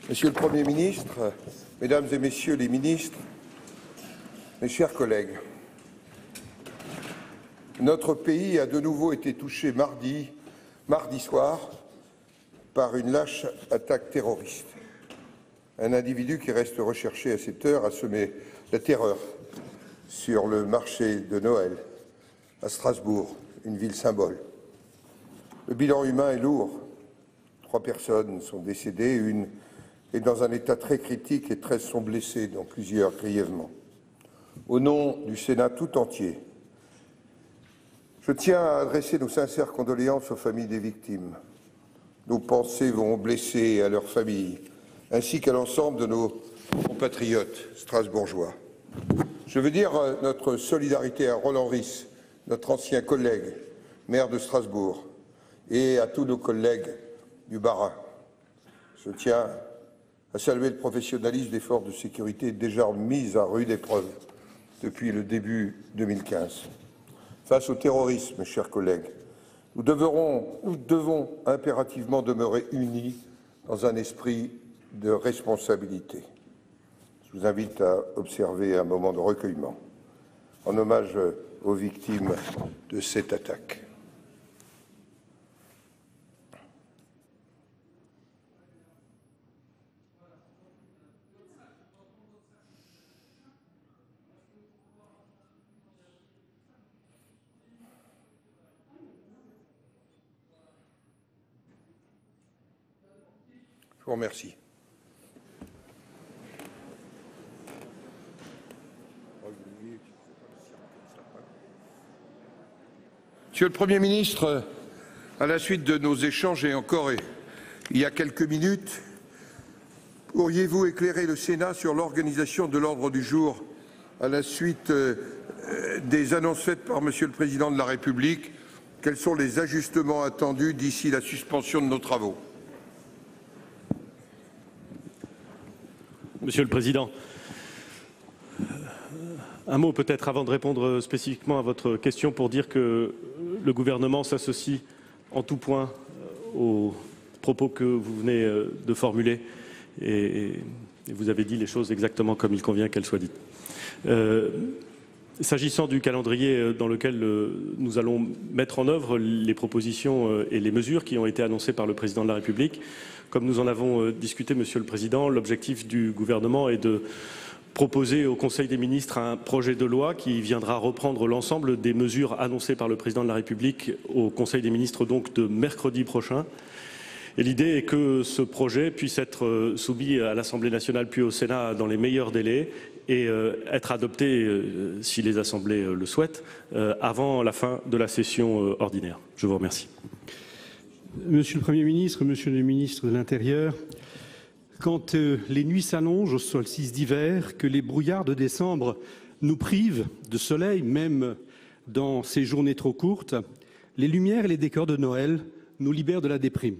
Monsieur le Premier ministre, Mesdames et Messieurs les ministres, mes chers collègues, notre pays a de nouveau été touché mardi soir par une lâche attaque terroriste. Un individu qui reste recherché à cette heure a semé la terreur sur le marché de Noël à Strasbourg, une ville symbole. Le bilan humain est lourd. 3 personnes sont décédées, une est dans un état très critique et 13 sont blessés, dont plusieurs grièvement. Au nom du Sénat tout entier, je tiens à adresser nos sincères condoléances aux familles des victimes. Nos pensées vont aux blessés et à leurs familles, ainsi qu'à l'ensemble de nos compatriotes strasbourgeois. Je veux dire notre solidarité à Roland Ries, notre ancien collègue, maire de Strasbourg, et à tous nos collègues du Bas-Rhin. Je tiens à saluer le professionnalisme des forces de sécurité déjà mis à rude épreuve depuis le début 2015. Face au terrorisme, chers collègues, nous devons impérativement demeurer unis dans un esprit de responsabilité. Je vous invite à observer un moment de recueillement en hommage aux victimes de cette attaque. vous remercie. Monsieur le Premier ministre, à la suite de nos échanges et encore il y a quelques minutes, pourriez-vous éclairer le Sénat sur l'organisation de l'ordre du jour à la suite des annonces faites par Monsieur le Président de la République? Quels sont les ajustements attendus d'ici la suspension de nos travaux? Monsieur le Président, un mot peut-être avant de répondre spécifiquement à votre question pour dire que le gouvernement s'associe en tout point aux propos que vous venez de formuler et vous avez dit les choses exactement comme il convient qu'elles soient dites. S'agissant du calendrier dans lequel nous allons mettre en œuvre les propositions et les mesures qui ont été annoncées par le Président de la République, comme nous en avons discuté, Monsieur le Président, l'objectif du gouvernement est de proposer au Conseil des ministres un projet de loi qui viendra reprendre l'ensemble des mesures annoncées par le Président de la République au Conseil des ministres donc de mercredi prochain. Et l'idée est que ce projet puisse être soumis à l'Assemblée nationale puis au Sénat dans les meilleurs délais et être adopté, si les assemblées le souhaitent, avant la fin de la session ordinaire. Je vous remercie. Monsieur le Premier ministre, Monsieur le ministre de l'Intérieur, quand les nuits s'allongent au solstice d'hiver, que les brouillards de décembre nous privent de soleil, même dans ces journées trop courtes, les lumières et les décors de Noël nous libèrent de la déprime.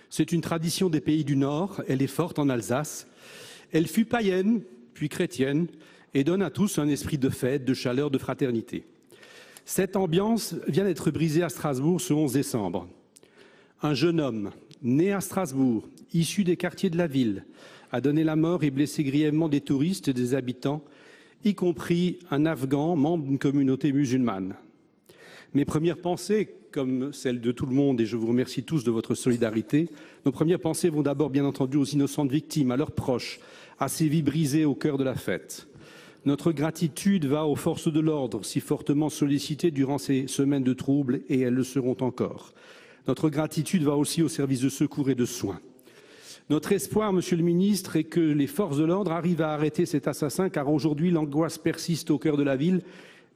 C'est une tradition des pays du Nord, elle est forte en Alsace. Elle fut païenne, puis chrétienne, et donne à tous un esprit de fête, de chaleur, de fraternité. Cette ambiance vient d'être brisée à Strasbourg ce 11 décembre. Un jeune homme, né à Strasbourg, issu des quartiers de la ville, a donné la mort et blessé grièvement des touristes et des habitants, y compris un Afghan, membre d'une communauté musulmane. Mes premières pensées, comme celles de tout le monde, et je vous remercie tous de votre solidarité, nos premières pensées vont d'abord bien entendu aux innocentes victimes, à leurs proches, à ces vies brisées au cœur de la fête. Notre gratitude va aux forces de l'ordre, si fortement sollicitées durant ces semaines de troubles, et elles le seront encore. Notre gratitude va aussi aux services de secours et de soins. Notre espoir, Monsieur le Ministre, est que les forces de l'ordre arrivent à arrêter cet assassin, car aujourd'hui l'angoisse persiste au cœur de la ville.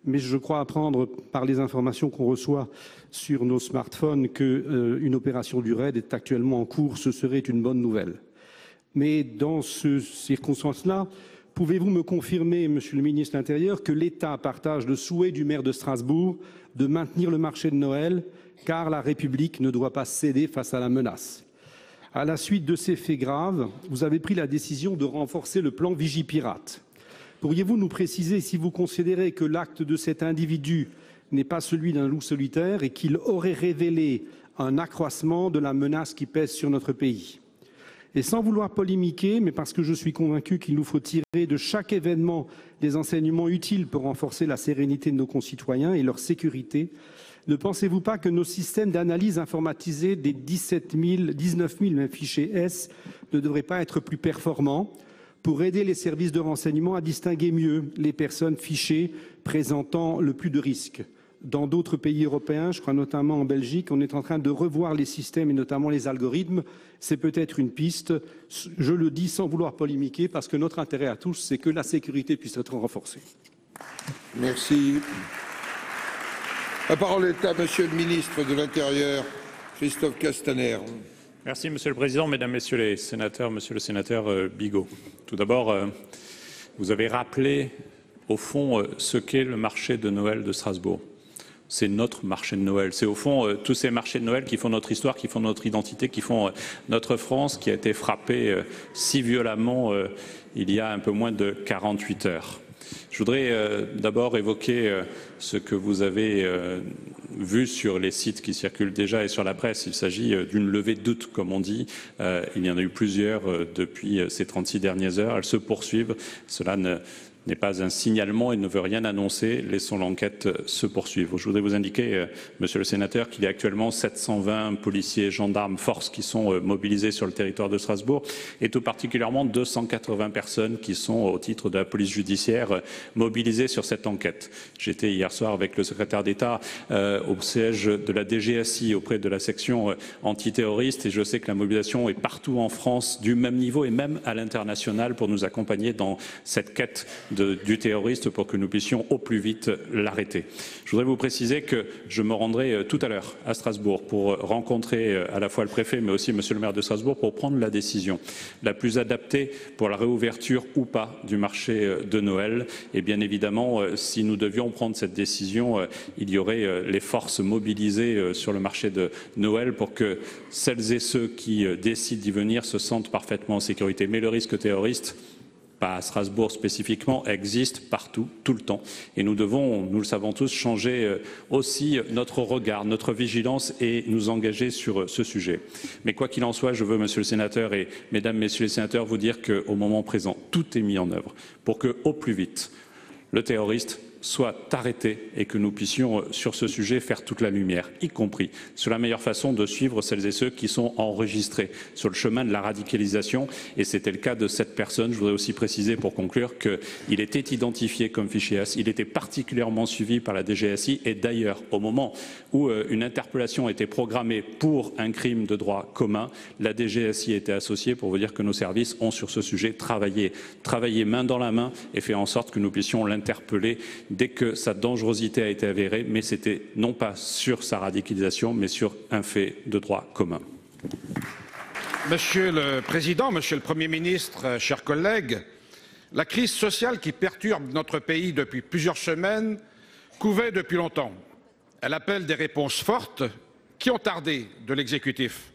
Mais je crois apprendre par les informations qu'on reçoit sur nos smartphones qu'une opération du RAID est actuellement en cours. Ce serait une bonne nouvelle. Mais dans ces circonstances-là, pouvez-vous me confirmer, Monsieur le ministre de l'Intérieur, que l'État partage le souhait du maire de Strasbourg de maintenir le marché de Noël, car la République ne doit pas céder face à la menace? À la suite de ces faits graves, vous avez pris la décision de renforcer le plan Vigipirate. Pourriez-vous nous préciser si vous considérez que l'acte de cet individu n'est pas celui d'un loup solitaire et qu'il aurait révélé un accroissement de la menace qui pèse sur notre pays? Et sans vouloir polémiquer, mais parce que je suis convaincu qu'il nous faut tirer de chaque événement des enseignements utiles pour renforcer la sérénité de nos concitoyens et leur sécurité, ne pensez-vous pas que nos systèmes d'analyse informatisés des 19 000 même fichiers S ne devraient pas être plus performants pour aider les services de renseignement à distinguer mieux les personnes fichées présentant le plus de risques? Dans d'autres pays européens, je crois notamment en Belgique, on est en train de revoir les systèmes et notamment les algorithmes. C'est peut-être une piste. Je le dis sans vouloir polémiquer parce que notre intérêt à tous, c'est que la sécurité puisse être renforcée. Merci. La parole est à Monsieur le ministre de l'Intérieur, Christophe Castaner. Merci Monsieur le Président, Mesdames, Messieurs les sénateurs, Monsieur le sénateur Bigot. Tout d'abord, vous avez rappelé au fond ce qu'est le marché de Noël de Strasbourg. C'est notre marché de Noël. C'est au fond tous ces marchés de Noël qui font notre histoire, qui font notre identité, qui font notre France, qui a été frappée si violemment il y a un peu moins de 48 heures. Je voudrais d'abord évoquer ce que vous avez vu sur les sites qui circulent déjà et sur la presse. Il s'agit d'une levée de doute, comme on dit. Il y en a eu plusieurs depuis ces 36 dernières heures. Elles se poursuivent. Cela n'est pas un signalement et ne veut rien annoncer. Laissons l'enquête se poursuivre. Je voudrais vous indiquer, monsieur le sénateur, qu'il y a actuellement 720 policiers, gendarmes, forces qui sont mobilisés sur le territoire de Strasbourg et tout particulièrement 280 personnes qui sont au titre de la police judiciaire mobilisées sur cette enquête. J'étais hier soir avec le secrétaire d'État au siège de la DGSI auprès de la section antiterroriste et je sais que la mobilisation est partout en France du même niveau et même à l'international pour nous accompagner dans cette quête du terroriste pour que nous puissions au plus vite l'arrêter. Je voudrais vous préciser que je me rendrai tout à l'heure à Strasbourg pour rencontrer à la fois le préfet mais aussi monsieur le maire de Strasbourg pour prendre la décision la plus adaptée pour la réouverture ou pas du marché de Noël. Et bien évidemment, si nous devions prendre cette décision, il y aurait les forces mobilisées sur le marché de Noël pour que celles et ceux qui décident d'y venir se sentent parfaitement en sécurité. Mais le risque terroriste, pas à Strasbourg spécifiquement, existe partout, tout le temps. Et nous devons, nous le savons tous, changer aussi notre regard, notre vigilance et nous engager sur ce sujet. Mais quoi qu'il en soit, je veux, monsieur le sénateur et mesdames, messieurs les sénateurs, vous dire qu'au moment présent, tout est mis en œuvre pour que, au plus vite, le terroriste soit arrêté et que nous puissions, sur ce sujet, faire toute la lumière, y compris sur la meilleure façon de suivre celles et ceux qui sont enregistrés sur le chemin de la radicalisation. Et c'était le cas de cette personne. Je voudrais aussi préciser, pour conclure, qu'il était identifié comme fichier S. Il était particulièrement suivi par la DGSI. Et d'ailleurs, au moment où une interpellation était programmée pour un crime de droit commun, la DGSI était associée pour vous dire que nos services ont, sur ce sujet, travaillé main dans la main et fait en sorte que nous puissions l'interpeller dès que sa dangerosité a été avérée, mais c'était non pas sur sa radicalisation, mais sur un fait de droit commun. Monsieur le Président, Monsieur le Premier ministre, chers collègues, la crise sociale qui perturbe notre pays depuis plusieurs semaines couvait depuis longtemps. Elle appelle des réponses fortes qui ont tardé de l'exécutif.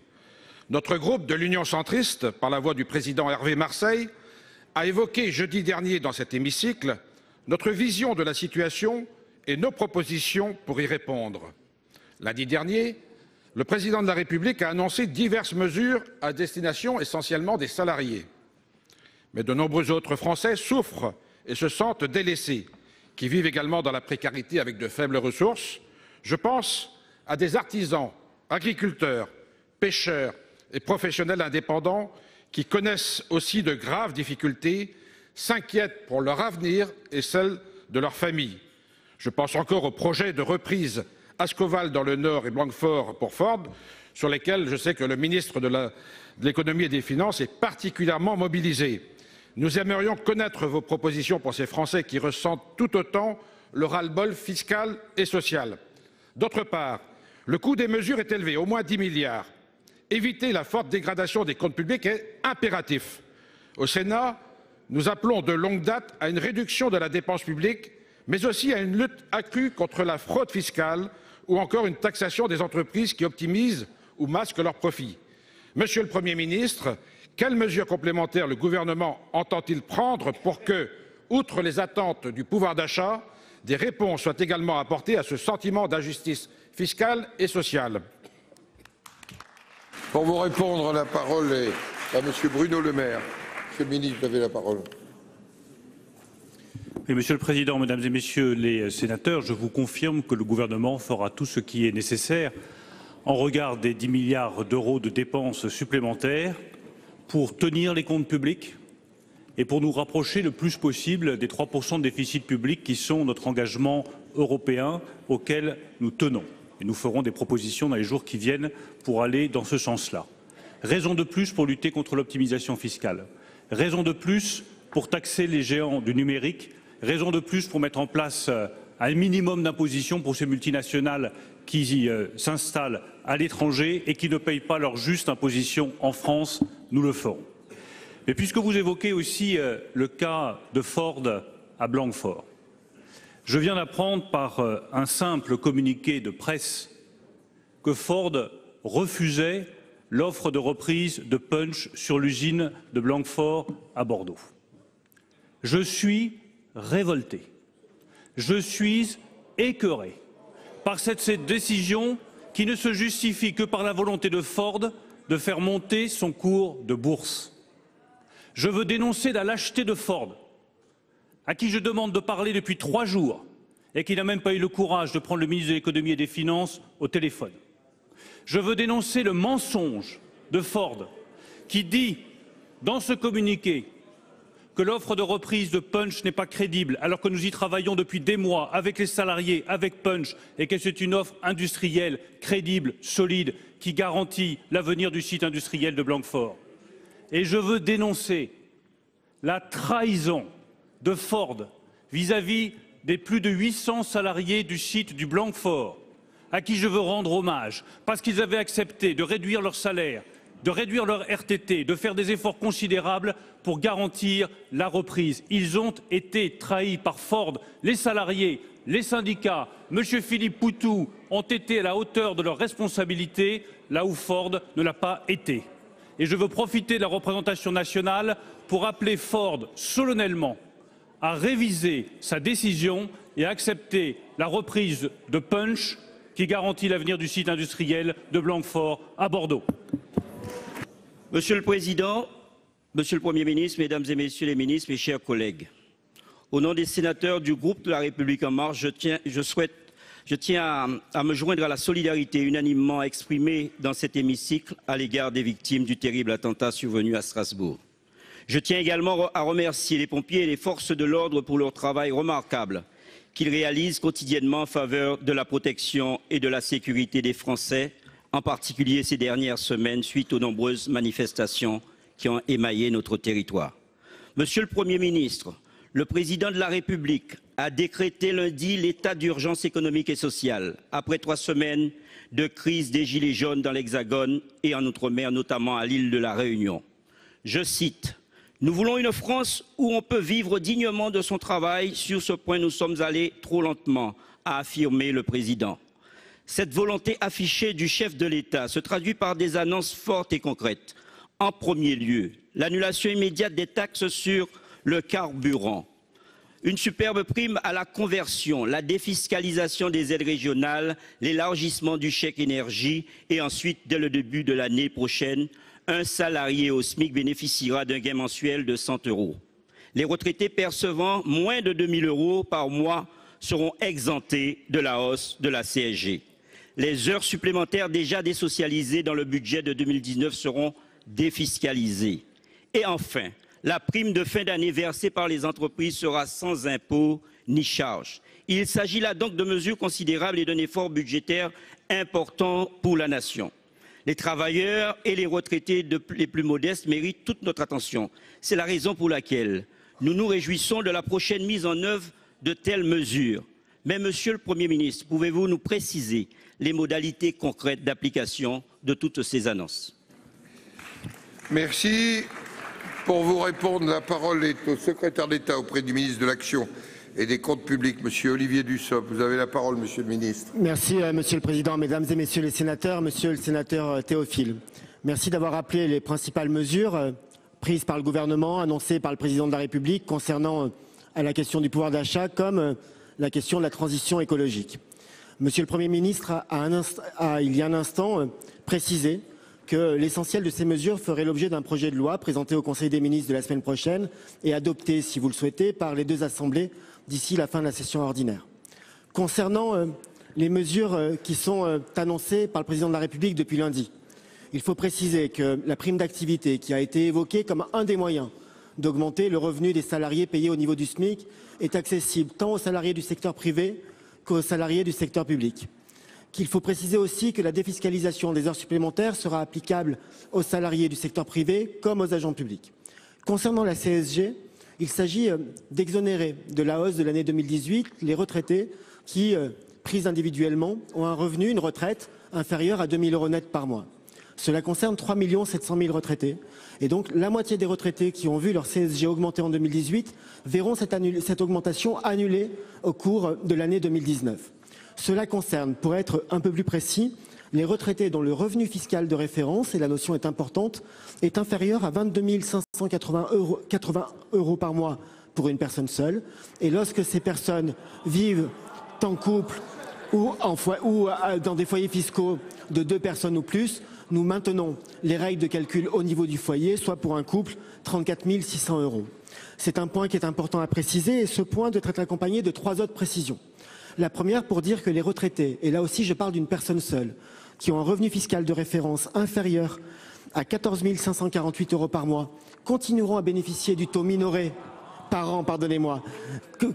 Notre groupe de l'Union centriste, par la voix du président Hervé Marseille, a évoqué jeudi dernier dans cet hémicycle notre vision de la situation et nos propositions pour y répondre. Lundi dernier, le président de la République a annoncé diverses mesures à destination essentiellement des salariés. Mais de nombreux autres Français souffrent et se sentent délaissés, qui vivent également dans la précarité avec de faibles ressources. Je pense à des artisans, agriculteurs, pêcheurs et professionnels indépendants qui connaissent aussi de graves difficultés, s'inquiètent pour leur avenir et celle de leur famille. Je pense encore au projet de reprise Ascoval dans le Nord et Blanquefort pour Ford, sur lesquels je sais que le ministre de l'Économie et des Finances est particulièrement mobilisé. Nous aimerions connaître vos propositions pour ces Français qui ressentent tout autant le ras-le-bol fiscal et social. D'autre part, le coût des mesures est élevé, au moins 10 milliards. Éviter la forte dégradation des comptes publics est impératif. Au Sénat, nous appelons de longue date à une réduction de la dépense publique, mais aussi à une lutte accrue contre la fraude fiscale ou encore une taxation des entreprises qui optimisent ou masquent leurs profits. Monsieur le Premier ministre, quelles mesures complémentaires le gouvernement entend-il prendre pour que, outre les attentes du pouvoir d'achat, des réponses soient également apportées à ce sentiment d'injustice fiscale et sociale? Pour vous répondre, la parole est à monsieur Bruno Le Maire. Monsieur le ministre, vous avez la parole. Et Monsieur le Président, Mesdames et Messieurs les sénateurs, je vous confirme que le gouvernement fera tout ce qui est nécessaire en regard des 10 milliards d'euros de dépenses supplémentaires pour tenir les comptes publics et pour nous rapprocher le plus possible des 3% de déficit public qui sont notre engagement européen auquel nous tenons. Et nous ferons des propositions dans les jours qui viennent pour aller dans ce sens-là. Raison de plus pour lutter contre l'optimisation fiscale. Raison de plus pour taxer les géants du numérique. Raison de plus pour mettre en place un minimum d'imposition pour ces multinationales qui s'installent à l'étranger et qui ne payent pas leur juste imposition en France. Nous le ferons. Mais puisque vous évoquez aussi le cas de Ford à Blanquefort, je viens d'apprendre par un simple communiqué de presse que Ford refusait l'offre de reprise de Punch sur l'usine de Blanquefort à Bordeaux. Je suis révolté, je suis écœuré par cette décision qui ne se justifie que par la volonté de Ford de faire monter son cours de bourse. Je veux dénoncer la lâcheté de Ford à qui je demande de parler depuis 3 jours et qui n'a même pas eu le courage de prendre le ministre de l'économie et des finances au téléphone. Je veux dénoncer le mensonge de Ford qui dit dans ce communiqué que l'offre de reprise de Punch n'est pas crédible alors que nous y travaillons depuis des mois avec les salariés, avec Punch, et que c'est une offre industrielle crédible, solide, qui garantit l'avenir du site industriel de Blanquefort. Et je veux dénoncer la trahison de Ford vis-à-vis des plus de 800 salariés du site du Blanquefort, à qui je veux rendre hommage, parce qu'ils avaient accepté de réduire leur salaire, de réduire leur RTT, de faire des efforts considérables pour garantir la reprise. Ils ont été trahis par Ford. Les salariés, les syndicats, M. Philippe Poutou ont été à la hauteur de leurs responsabilités, là où Ford ne l'a pas été. Et je veux profiter de la représentation nationale pour appeler Ford solennellement à réviser sa décision et à accepter la reprise de Punch qui garantit l'avenir du site industriel de Blanquefort à Bordeaux. Monsieur le Président, Monsieur le Premier ministre, Mesdames et Messieurs les ministres, mes chers collègues, au nom des sénateurs du groupe de La République En Marche, je tiens à me joindre à la solidarité unanimement exprimée dans cet hémicycle à l'égard des victimes du terrible attentat survenu à Strasbourg. Je tiens également à remercier les pompiers et les forces de l'ordre pour leur travail remarquable qu'ils réalisent quotidiennement en faveur de la protection et de la sécurité des Français, en particulier ces dernières semaines suite aux nombreuses manifestations qui ont émaillé notre territoire. Monsieur le Premier ministre, le Président de la République a décrété lundi l'état d'urgence économique et sociale, après 3 semaines de crise des Gilets jaunes dans l'Hexagone et en Outre-mer, notamment à l'île de la Réunion. Je cite: « Nous voulons une France où on peut vivre dignement de son travail. Sur ce point, nous sommes allés trop lentement », a affirmé le Président. Cette volonté affichée du chef de l'État se traduit par des annonces fortes et concrètes. En premier lieu, l'annulation immédiate des taxes sur le carburant, une superbe prime à la conversion, la défiscalisation des aides régionales, l'élargissement du chèque énergie et ensuite, dès le début de l'année prochaine, un salarié au SMIC bénéficiera d'un gain mensuel de 100 €. Les retraités percevant moins de 2 000 € par mois seront exemptés de la hausse de la CSG. Les heures supplémentaires déjà désocialisées dans le budget de 2019 seront défiscalisées. Et enfin, la prime de fin d'année versée par les entreprises sera sans impôt ni charge. Il s'agit là donc de mesures considérables et d'un effort budgétaire important pour la nation. Les travailleurs et les retraités les plus modestes méritent toute notre attention. C'est la raison pour laquelle nous nous réjouissons de la prochaine mise en œuvre de telles mesures. Mais, Monsieur le Premier ministre, pouvez-vous nous préciser les modalités concrètes d'application de toutes ces annonces? Merci. Pour vous répondre, la parole est au secrétaire d'État auprès du ministre de l'Action et des Comptes publics, Monsieur Olivier Dussopt. Vous avez la parole, Monsieur le ministre. Merci, Monsieur le Président, Mesdames et Messieurs les sénateurs, Monsieur le sénateur Théophile. Merci d'avoir rappelé les principales mesures prises par le gouvernement, annoncées par le Président de la République concernant la question du pouvoir d'achat comme la question de la transition écologique. Monsieur le Premier ministre a il y a un instant précisé que l'essentiel de ces mesures ferait l'objet d'un projet de loi présenté au Conseil des ministres de la semaine prochaine et adopté, si vous le souhaitez, par les 2 assemblées d'ici la fin de la session ordinaire. Concernant les mesures qui sont annoncées par le Président de la République depuis lundi, il faut préciser que la prime d'activité qui a été évoquée comme un des moyens d'augmenter le revenu des salariés payés au niveau du SMIC est accessible tant aux salariés du secteur privé qu'aux salariés du secteur public. Qu'il faut préciser aussi que la défiscalisation des heures supplémentaires sera applicable aux salariés du secteur privé comme aux agents publics. Concernant la CSG, il s'agit d'exonérer de la hausse de l'année 2018 les retraités qui, pris individuellement, ont un revenu, une retraite inférieure à 2 000 € net par mois. Cela concerne 3 700 000 retraités. Et donc, la moitié des retraités qui ont vu leur CSG augmenter en 2018 verront cette augmentation annulée au cours de l'année 2019. Cela concerne, pour être un peu plus précis, les retraités dont le revenu fiscal de référence, et la notion est importante, est inférieur à 22 580 € par mois pour une personne seule. Et lorsque ces personnes vivent en couple ou dans des foyers fiscaux de 2 personnes ou plus, nous maintenons les règles de calcul au niveau du foyer, soit pour un couple 34 600 €. C'est un point qui est important à préciser et ce point doit être accompagné de 3 autres précisions. La première pour dire que les retraités, et là aussi je parle d'une personne seule, qui ont un revenu fiscal de référence inférieur à 14 548 € par mois, continueront à bénéficier du taux minoré par an,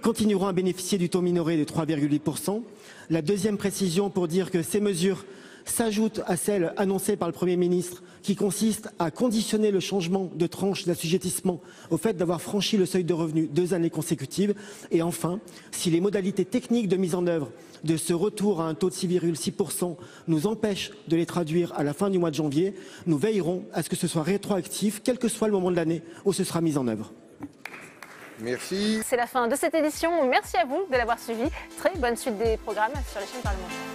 continueront à bénéficier du taux minoré de 3,8%. La deuxième précision pour dire que ces mesures s'ajoutent à celles annoncées par le Premier ministre qui consiste à conditionner le changement de tranche d'assujettissement au fait d'avoir franchi le seuil de revenu 2 années consécutives. Et enfin, si les modalités techniques de mise en œuvre de ce retour à un taux de 6,6% nous empêchent de les traduire à la fin du mois de janvier, nous veillerons à ce que ce soit rétroactif, quel que soit le moment de l'année où ce sera mis en œuvre. Merci. C'est la fin de cette édition. Merci à vous de l'avoir suivi. Très bonne suite des programmes sur les chaînes parlementaires.